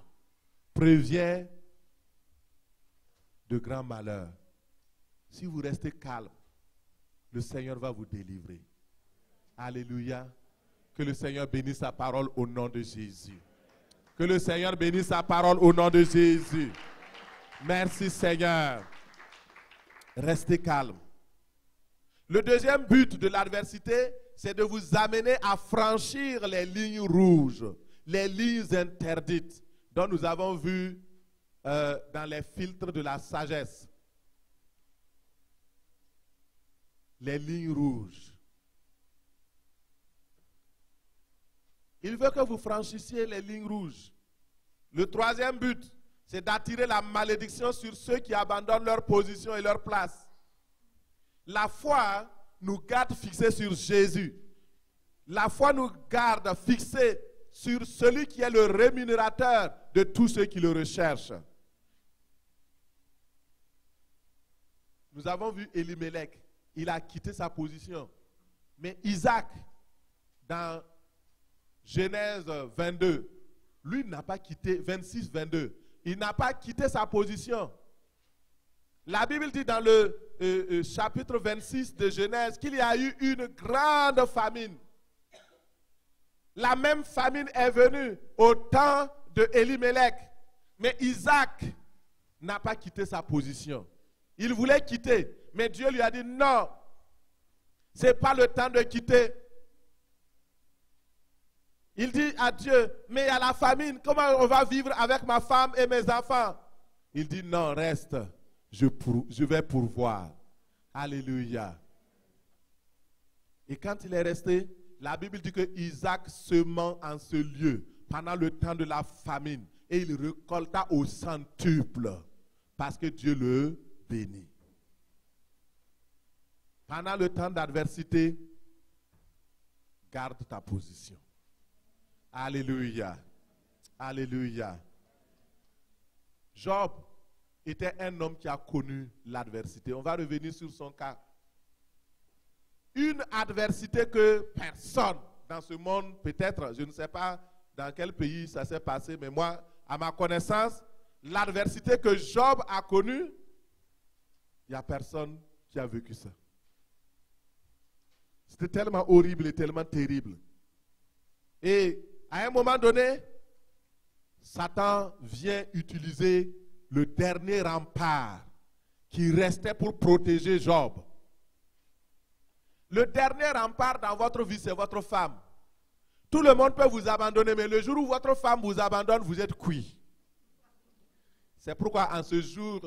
prévient de grands malheurs, si vous restez calme, le Seigneur va vous délivrer. Alléluia. Que le Seigneur bénisse sa parole au nom de Jésus. Que le Seigneur bénisse sa parole au nom de Jésus. Merci Seigneur. Restez calme. Le deuxième but de l'adversité, c'est de vous amener à franchir les lignes rouges, les lignes interdites, dont nous avons vu dans les filtres de la sagesse. Les lignes rouges. Il veut que vous franchissiez les lignes rouges. Le troisième but, c'est d'attirer la malédiction sur ceux qui abandonnent leur position et leur place. La foi nous garde fixés sur Jésus. La foi nous garde fixés sur celui qui est le rémunérateur de tous ceux qui le recherchent. Nous avons vu Elimelech. Il a quitté sa position. Mais Isaac, dans Genèse 22, lui n'a pas quitté, 26, 22, il n'a pas quitté sa position. La Bible dit dans le chapitre 26 de Genèse qu'il y a eu une grande famine. La même famine est venue au temps de Elimelech. Mais Isaac n'a pas quitté sa position. Il voulait quitter, mais Dieu lui a dit non, ce n'est pas le temps de quitter. Il dit à Dieu, mais il y a la famine, comment on va vivre avec ma femme et mes enfants? Il dit non, reste, je vais pourvoir. Alléluia. Et quand il est resté, la Bible dit que Isaac semant en ce lieu pendant le temps de la famine et il récolta au centuple parce que Dieu le bénit. Pendant le temps d'adversité, garde ta position. Alléluia. Alléluia. Job était un homme qui a connu l'adversité. On va revenir sur son cas. Une adversité que personne dans ce monde, peut-être, je ne sais pas dans quel pays ça s'est passé, mais moi, à ma connaissance, l'adversité que Job a connue, il n'y a personne qui a vécu ça. C'était tellement horrible et tellement terrible. Et à un moment donné, Satan vient utiliser le dernier rempart qui restait pour protéger Job. Le dernier rempart dans votre vie, c'est votre femme. Tout le monde peut vous abandonner, mais le jour où votre femme vous abandonne, vous êtes cuit. C'est pourquoi en ce jour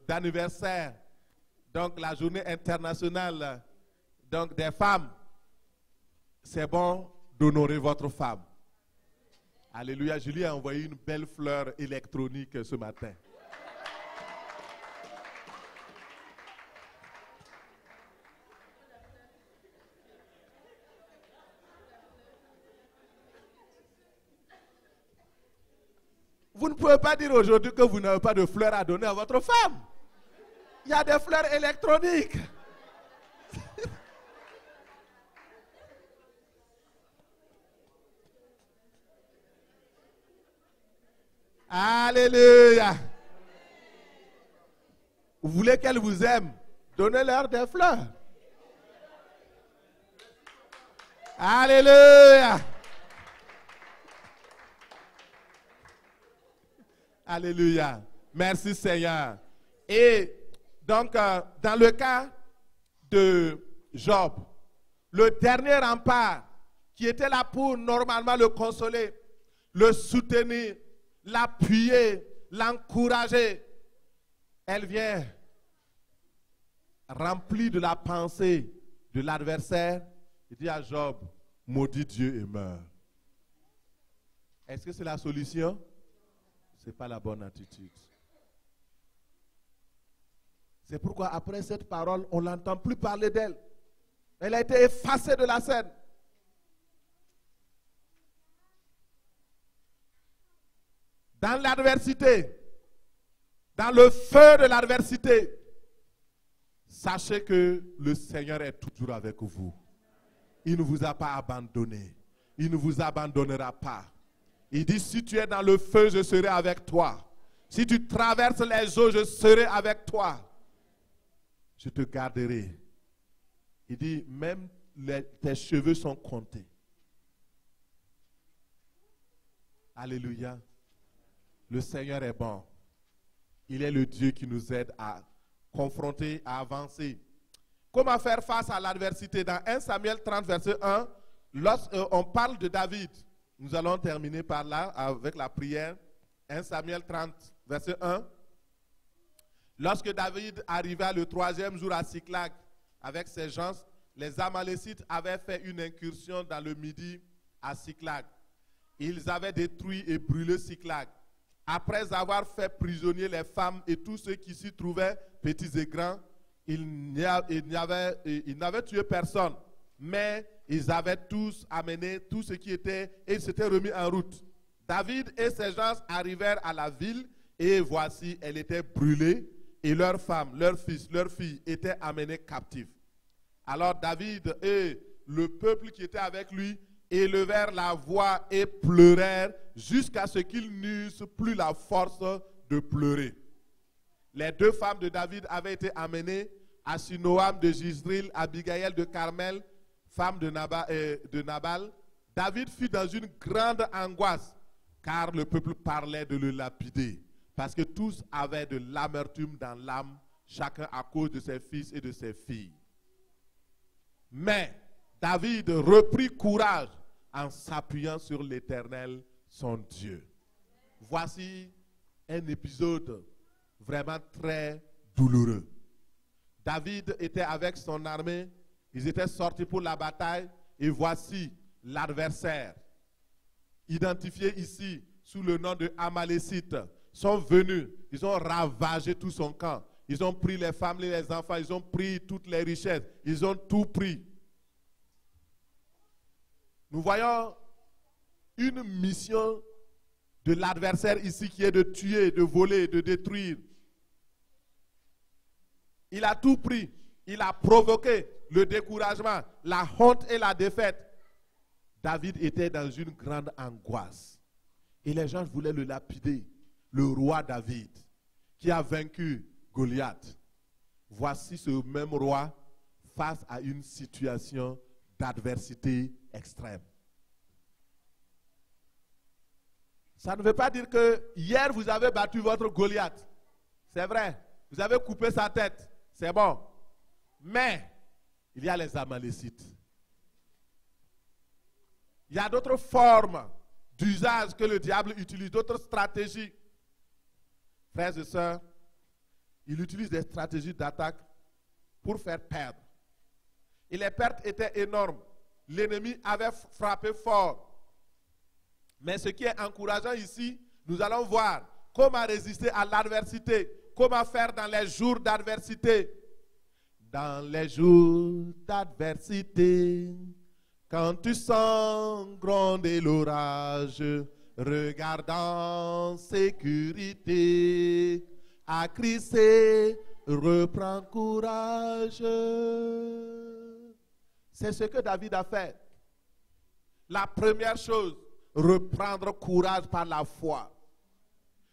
d'anniversaire, donc la journée internationale donc des femmes, c'est bon d'honorer votre femme. Alléluia, je lui ai envoyé une belle fleur électronique ce matin. Vous ne pouvez pas dire aujourd'hui que vous n'avez pas de fleurs à donner à votre femme. Il y a des fleurs électroniques. Alléluia. Vous voulez qu'elle vous aime? Donnez-leur des fleurs. Alléluia. Alléluia. Merci Seigneur. Et donc, dans le cas de Job, le dernier rempart qui était là pour normalement le consoler, le soutenir, l'appuyer, l'encourager, elle vient remplie de la pensée de l'adversaire. Il dit à Job, maudit Dieu et meurt. Est-ce que c'est la solution? Ce n'est pas la bonne attitude. C'est pourquoi après cette parole, on ne l'entend plus parler d'elle. Elle a été effacée de la scène. Dans l'adversité, dans le feu de l'adversité, sachez que le Seigneur est toujours avec vous. Il ne vous a pas abandonné. Il ne vous abandonnera pas. Il dit, si tu es dans le feu, je serai avec toi. Si tu traverses les eaux, je serai avec toi. Je te garderai. Il dit, même tes cheveux sont comptés. Alléluia. Le Seigneur est bon. Il est le Dieu qui nous aide à confronter, à avancer. Comment faire face à l'adversité? Dans 1 Samuel 30, verset 1, lorsqu'on parle de David, nous allons terminer par là avec la prière. 1 Samuel 30, verset 1. Lorsque David arriva le 3e jour à Siklag avec ses gens, les Amalécites avaient fait une incursion dans le midi à Siklag. Ils avaient détruit et brûlé Siklag. Après avoir fait prisonnier les femmes et tous ceux qui s'y trouvaient, petits et grands, ils n'avaient tué personne. Mais ils avaient tous amené tout ce qui était et ils s'étaient remis en route. David et ses gens arrivèrent à la ville et voici, elle était brûlée et leurs femmes, leurs fils, leurs filles étaient amenés captifs. Alors David et le peuple qui était avec lui élevèrent la voix et pleurèrent jusqu'à ce qu'ils n'eussent plus la force de pleurer. Les 2 femmes de David avaient été amenées, Ahinoam de Jezreel, Abigail de Carmel, femme de Nabal. David fut dans une grande angoisse, car le peuple parlait de le lapider, parce que tous avaient de l'amertume dans l'âme, chacun à cause de ses fils et de ses filles. Mais David reprit courage en s'appuyant sur l'Éternel, son Dieu. Voici un épisode vraiment très douloureux. David était avec son armée, ils étaient sortis pour la bataille et voici l'adversaire, identifié ici sous le nom de Amalécites, sont venus, ils ont ravagé tout son camp. Ils ont pris les femmes et les enfants, ils ont pris toutes les richesses, ils ont tout pris. Nous voyons une mission de l'adversaire ici qui est de tuer, de voler, de détruire. Il a tout pris, il a provoqué le découragement, la honte et la défaite. David était dans une grande angoisse et les gens voulaient le lapider. Le roi David qui a vaincu Goliath. Voici ce même roi face à une situation d'adversité extrême. Ça ne veut pas dire que hier vous avez battu votre Goliath. C'est vrai, vous avez coupé sa tête, c'est bon. Mais il y a les Amalécites. Il y a d'autres formes d'usage que le diable utilise, d'autres stratégies. Frères et sœurs, il utilise des stratégies d'attaque pour faire perdre. Et les pertes étaient énormes. L'ennemi avait frappé fort. Mais ce qui est encourageant ici, nous allons voir comment résister à l'adversité, comment faire dans les jours d'adversité. Dans les jours d'adversité, quand tu sens gronder l'orage, regarde en sécurité, à crisser, reprends courage. C'est ce que David a fait. La première chose, reprendre courage par la foi.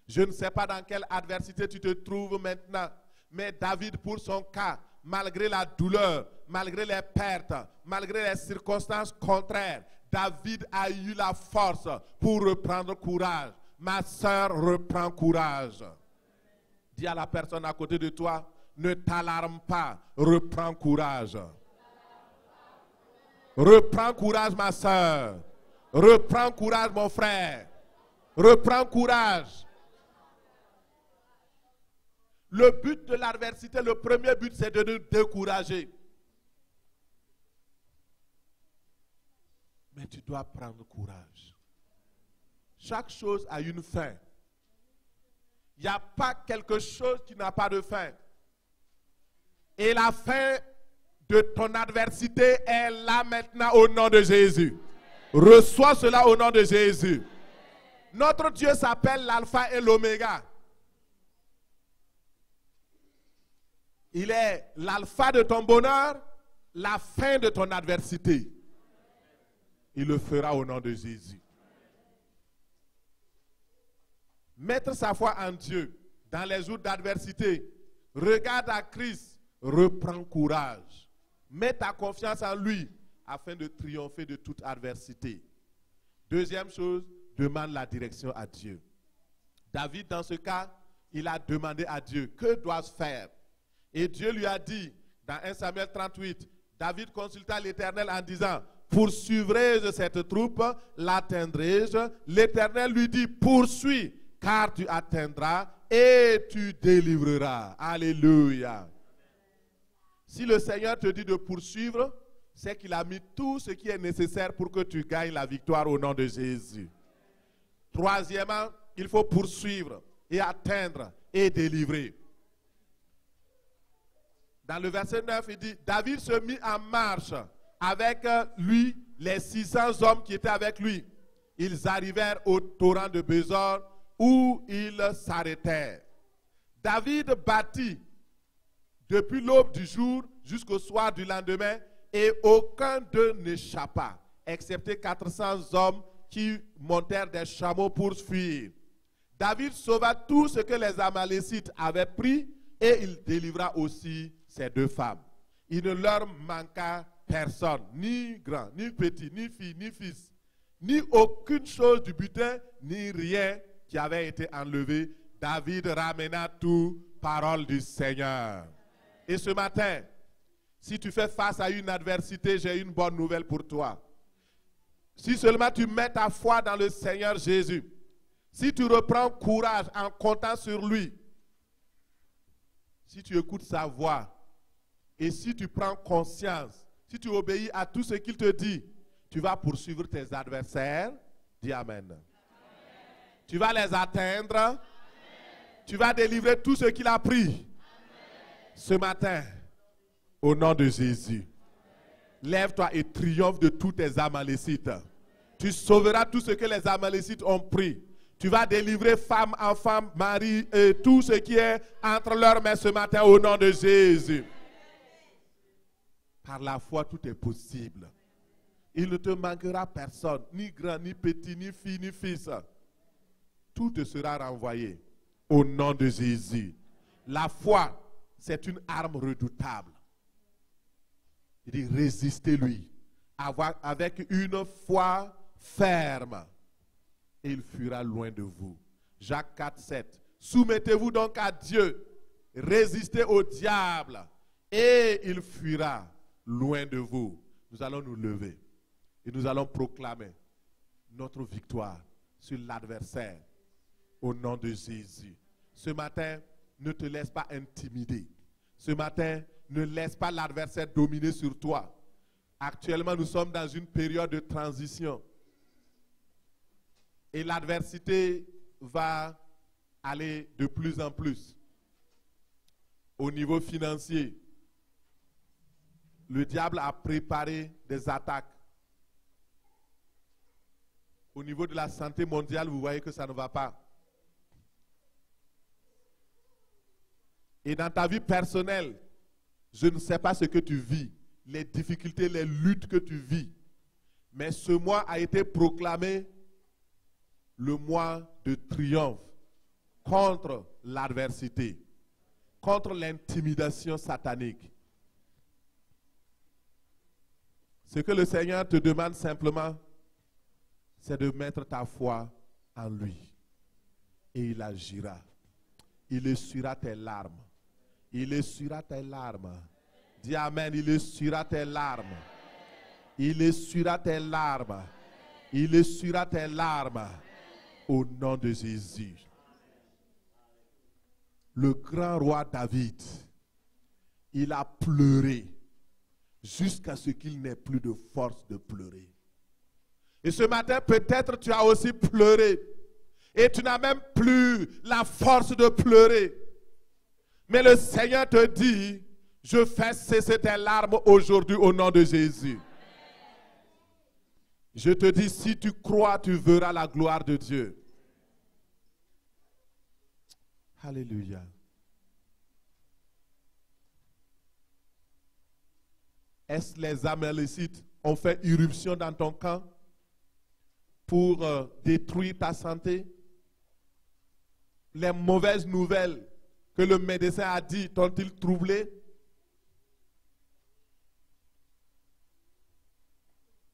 Je ne sais pas dans quelle adversité tu te trouves maintenant, mais David, pour son cas, malgré la douleur, malgré les pertes, malgré les circonstances contraires, David a eu la force pour reprendre courage. Ma sœur, reprends courage. Dis à la personne à côté de toi, ne t'alarme pas, reprends courage. Reprends courage, ma sœur. Reprends courage, mon frère. Reprends courage. Le but de l'adversité, le premier but, c'est de nous décourager. Mais tu dois prendre courage. Chaque chose a une fin. Il n'y a pas quelque chose qui n'a pas de fin. Et la fin de ton adversité est là maintenant au nom de Jésus. Reçois cela au nom de Jésus. Notre Dieu s'appelle l'alpha et l'oméga. Il est l'alpha de ton bonheur, la fin de ton adversité. Il le fera au nom de Jésus. Mettre sa foi en Dieu dans les jours d'adversité. Regarde à Christ, reprends courage. Mets ta confiance en lui afin de triompher de toute adversité. Deuxième chose, demande la direction à Dieu. David, dans ce cas, il a demandé à Dieu, que dois-je faire? Et Dieu lui a dit, dans 1 Samuel 38, David consulta l'Éternel en disant, poursuivrai-je cette troupe, l'atteindrai-je? L'Éternel lui dit, poursuis, car tu atteindras et tu délivreras. Alléluia. Si le Seigneur te dit de poursuivre, c'est qu'il a mis tout ce qui est nécessaire pour que tu gagnes la victoire au nom de Jésus. Troisièmement, il faut poursuivre et atteindre et délivrer. Dans le verset 9, il dit, David se mit en marche avec lui, les 600 hommes qui étaient avec lui. Ils arrivèrent au torrent de Besor où ils s'arrêtèrent. David battit depuis l'aube du jour jusqu'au soir du lendemain et aucun d'eux n'échappa, excepté 400 hommes qui montèrent des chameaux pour fuir. David sauva tout ce que les Amalécites avaient pris et il délivra aussi ces deux femmes. Il ne leur manqua personne, ni grand, ni petit, ni fille, ni fils, ni aucune chose du butin, ni rien qui avait été enlevé. David ramena tout, parole du Seigneur. Et ce matin, si tu fais face à une adversité, j'ai une bonne nouvelle pour toi. Si seulement tu mets ta foi dans le Seigneur Jésus, si tu reprends courage en comptant sur lui, si tu écoutes sa voix, et si tu prends conscience, si tu obéis à tout ce qu'il te dit, tu vas poursuivre tes adversaires. Dis Amen. Amen. Tu vas les atteindre. Amen. Tu vas délivrer tout ce qu'il a pris. Amen. Ce matin, au nom de Jésus, lève-toi et triomphe de tous tes Amalécites. Tu sauveras tout ce que les Amalécites ont pris. Tu vas délivrer femme, enfant, mari et tout ce qui est entre leurs mains ce matin au nom de Jésus. Par la foi, tout est possible. Il ne te manquera personne, ni grand, ni petit, ni fille, ni fils. Tout te sera renvoyé au nom de Jésus. La foi, c'est une arme redoutable. Il dit, résistez-lui avec une foi ferme et il fuira loin de vous. Jacques 4, 7. Soumettez-vous donc à Dieu, résistez au diable et il fuira loin de vous. Nous allons nous lever et nous allons proclamer notre victoire sur l'adversaire au nom de Jésus. Ce matin, ne te laisse pas intimider. Ce matin, ne laisse pas l'adversaire dominer sur toi. Actuellement, nous sommes dans une période de transition. Et l'adversité va aller de plus en plus. Au niveau financier, le diable a préparé des attaques. Au niveau de la santé mondiale, vous voyez que ça ne va pas. Et dans ta vie personnelle, je ne sais pas ce que tu vis, les difficultés, les luttes que tu vis. Mais ce mois a été proclamé le mois de triomphe contre l'adversité, contre l'intimidation satanique. Ce que le Seigneur te demande simplement, c'est de mettre ta foi en lui. Et il agira. Il essuiera tes larmes. Il essuiera tes larmes. Dis Amen, il essuiera tes larmes. Il essuiera tes larmes. Il essuiera tes larmes. Au nom de Jésus. Le grand roi David, il a pleuré jusqu'à ce qu'il n'ait plus de force de pleurer. Et ce matin, peut-être tu as aussi pleuré. Et tu n'as même plus la force de pleurer. Mais le Seigneur te dit, je fais cesser tes larmes aujourd'hui au nom de Jésus. Je te dis, si tu crois, tu verras la gloire de Dieu. Alléluia. Est-ce les Amalécites ont fait irruption dans ton camp pour détruire ta santé? les mauvaises nouvelles que le médecin a dit t'ont-ils troublé?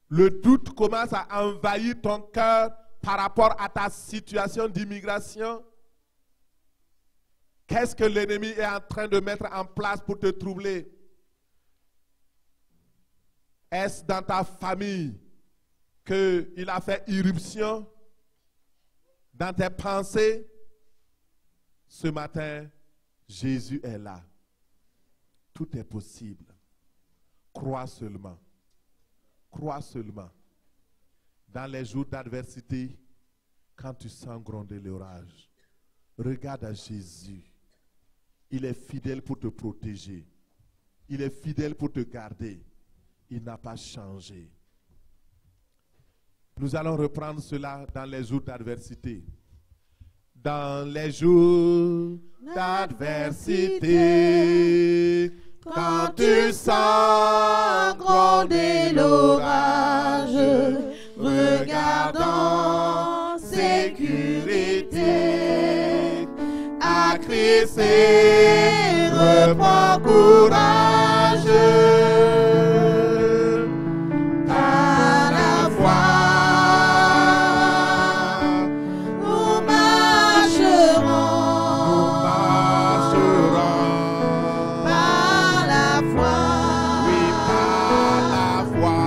Le doute commence à envahir ton cœur par rapport à ta situation d'immigration. Qu'est-ce que l'ennemi est en train de mettre en place pour te troubler? Est-ce dans ta famille qu'il a fait irruption? Dans tes pensées? Ce matin, Jésus est là. Tout est possible. Crois seulement. Crois seulement. Dans les jours d'adversité, quand tu sens gronder l'orage, regarde à Jésus. Il est fidèle pour te protéger. Il est fidèle pour te garder. Il n'a pas changé. Nous allons reprendre cela dans les jours d'adversité. Dans les jours d'adversité, quand tu sens gronder l'orage, regarde en sécurité, à Christ et reprends courage. À la foi, nous marcherons par la foi. Oui, par la foi.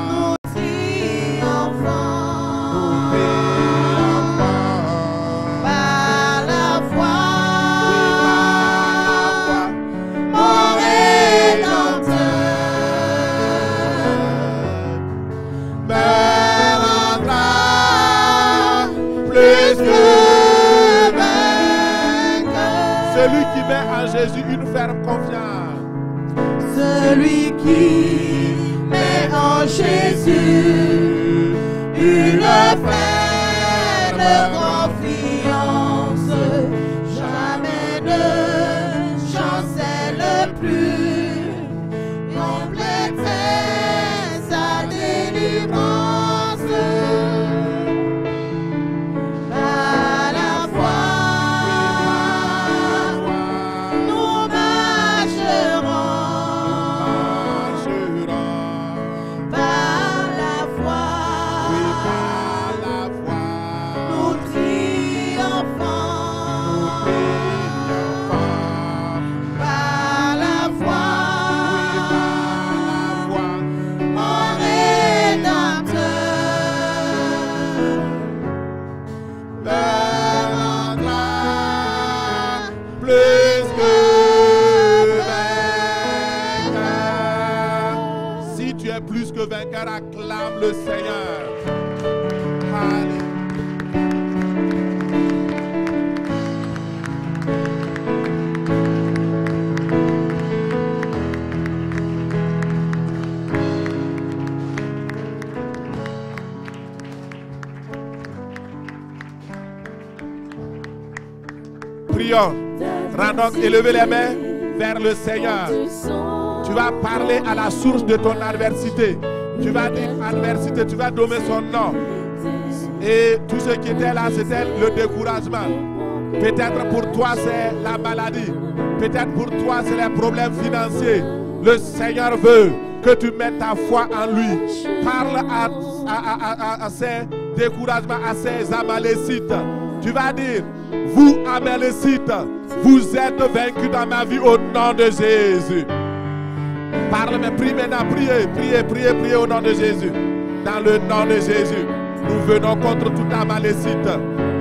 Nous triomphons par la foi. Mon Rédempteur me rendra plus que vainqueur. Celui qui met en Jésus une ferme confiance. Celui qui met en Jésus une ferme confiance, jamais ne chancelle plus, complète sa délivrance. Par la foi, nous marcherons par la foi. Nous triomphons par la foi. Mon Rédempteur me rendra plus que vainqueur. Si tu es plus que vainqueur, acclame le Seigneur. Alléluia. Prions. Rendons, élevez les mains vers le Seigneur. Tu vas parler à la source de ton adversité. Tu vas dire adversité, tu vas nommer son nom. Et tout ce qui était là, c'était le découragement. Peut-être pour toi, c'est la maladie. Peut-être pour toi, c'est les problèmes financiers. Le Seigneur veut que tu mettes ta foi en lui. Parle à ces découragements, à ces amalécites. Tu vas dire, vous amalécites, vous êtes vaincus dans ma vie au nom de Jésus. Parle, mais prie maintenant, priez au nom de Jésus. Dans le nom de Jésus, nous venons contre toute amalécite.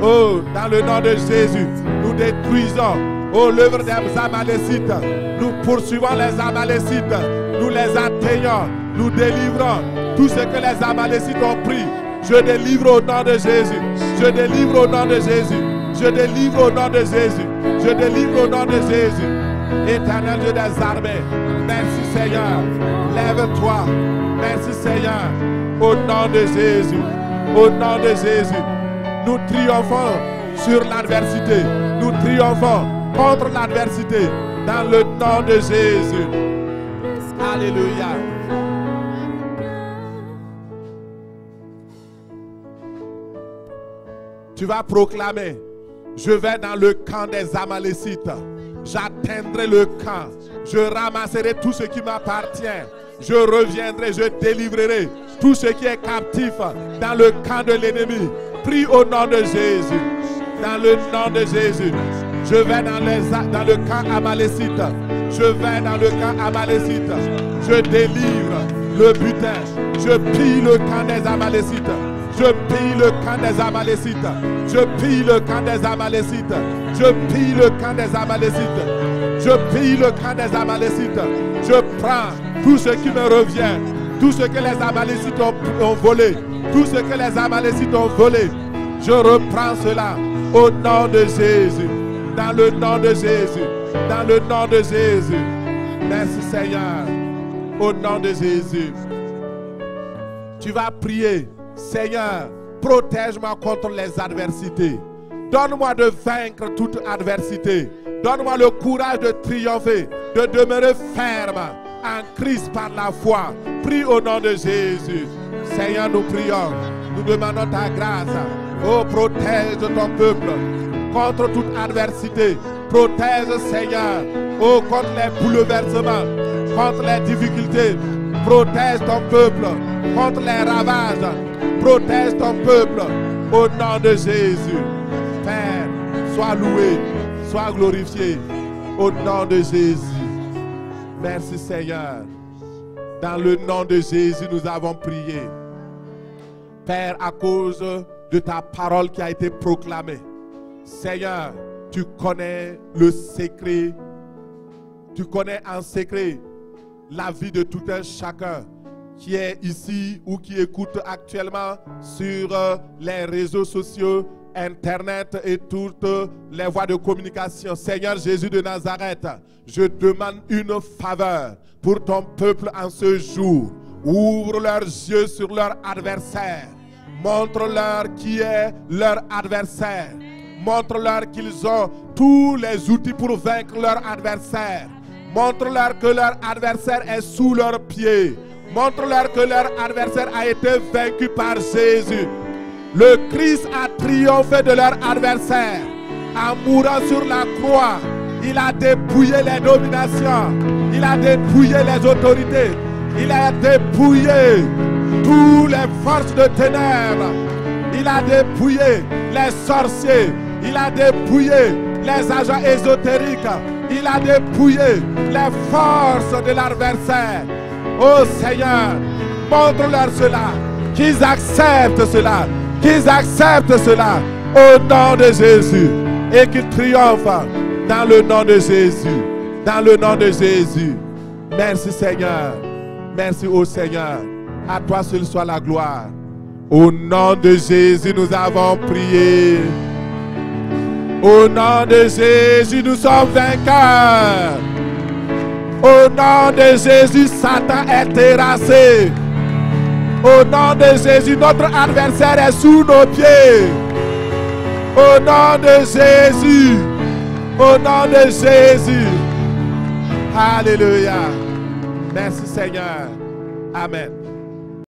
Oh, dans le nom de Jésus, nous détruisons, oh, l'œuvre des amalécites. Nous poursuivons les amalécites, nous les atteignons, nous délivrons tout ce que les amalécites ont pris. Je délivre au nom de Jésus. Je délivre au nom de Jésus. Je délivre au nom de Jésus. Je délivre au nom de Jésus. Éternel Dieu des armées, merci Seigneur. Lève-toi. Merci Seigneur. Au nom de Jésus. Au nom de Jésus. Nous triomphons sur l'adversité. Nous triomphons contre l'adversité. Dans le nom de Jésus. Alléluia. Tu vas proclamer, Je vais dans le camp des Amalécites. J'atteindrai le camp. Je ramasserai tout ce qui m'appartient. Je reviendrai, je délivrerai tout ce qui est captif dans le camp de l'ennemi. Prie au nom de Jésus. Dans le nom de Jésus. Je vais dans le camp Amalécite. Je vais dans le camp Amalécite. Je délivre le butin. Je pille le camp des Amalécites. Je pille le camp des Amalécites. Je pille le camp des Amalécites. Je pille le camp des Amalécites. Je pille le camp des Amalécites. Je prends tout ce qui me revient. Tout ce que les Amalécites ont volé. Tout ce que les Amalécites ont volé. Je reprends cela au nom de Jésus. Dans le nom de Jésus. Dans le nom de Jésus. Merci Seigneur. Au nom de Jésus. Tu vas prier. Seigneur, protège-moi contre les adversités. Donne-moi de vaincre toute adversité. Donne-moi le courage de triompher, de demeurer ferme en Christ par la foi. Prie au nom de Jésus. Seigneur, nous prions. Nous demandons ta grâce. Oh, protège ton peuple contre toute adversité. Protège, Seigneur, oh, contre les bouleversements, contre les difficultés. Protège ton peuple contre les ravages. Protège ton peuple au nom de Jésus. Père, sois loué, sois glorifié au nom de Jésus. Merci Seigneur. Dans le nom de Jésus, nous avons prié. Père, à cause de ta parole qui a été proclamée, Seigneur, tu connais le secret. Tu connais en secret la vie de tout un chacun qui est ici ou qui écoute actuellement sur les réseaux sociaux, Internet et toutes les voies de communication. Seigneur Jésus de Nazareth, je demande une faveur pour ton peuple en ce jour. Ouvre leurs yeux sur leur adversaire. Montre-leur qui est leur adversaire. Montre-leur qu'ils ont tous les outils pour vaincre leur adversaire. Montre-leur que leur adversaire est sous leurs pieds. Montre-leur que leur adversaire a été vaincu par Jésus. Le Christ a triomphé de leur adversaire. En mourant sur la croix, il a dépouillé les dominations. Il a dépouillé les autorités. Il a dépouillé toutes les forces de ténèbres. Il a dépouillé les sorciers. Il a dépouillé les agents ésotériques. Il a dépouillé les forces de l'adversaire. Oh Seigneur, montre-leur cela, qu'ils acceptent cela, qu'ils acceptent cela au nom de Jésus et qu'ils triomphent dans le nom de Jésus, dans le nom de Jésus. Merci Seigneur, merci au Seigneur, à toi seul soit la gloire. Au nom de Jésus nous avons prié. Au nom de Jésus nous sommes vainqueurs. Au nom de Jésus, Satan est terrassé. Au nom de Jésus, notre adversaire est sous nos pieds. Au nom de Jésus. Au nom de Jésus. Alléluia. Merci Seigneur. Amen.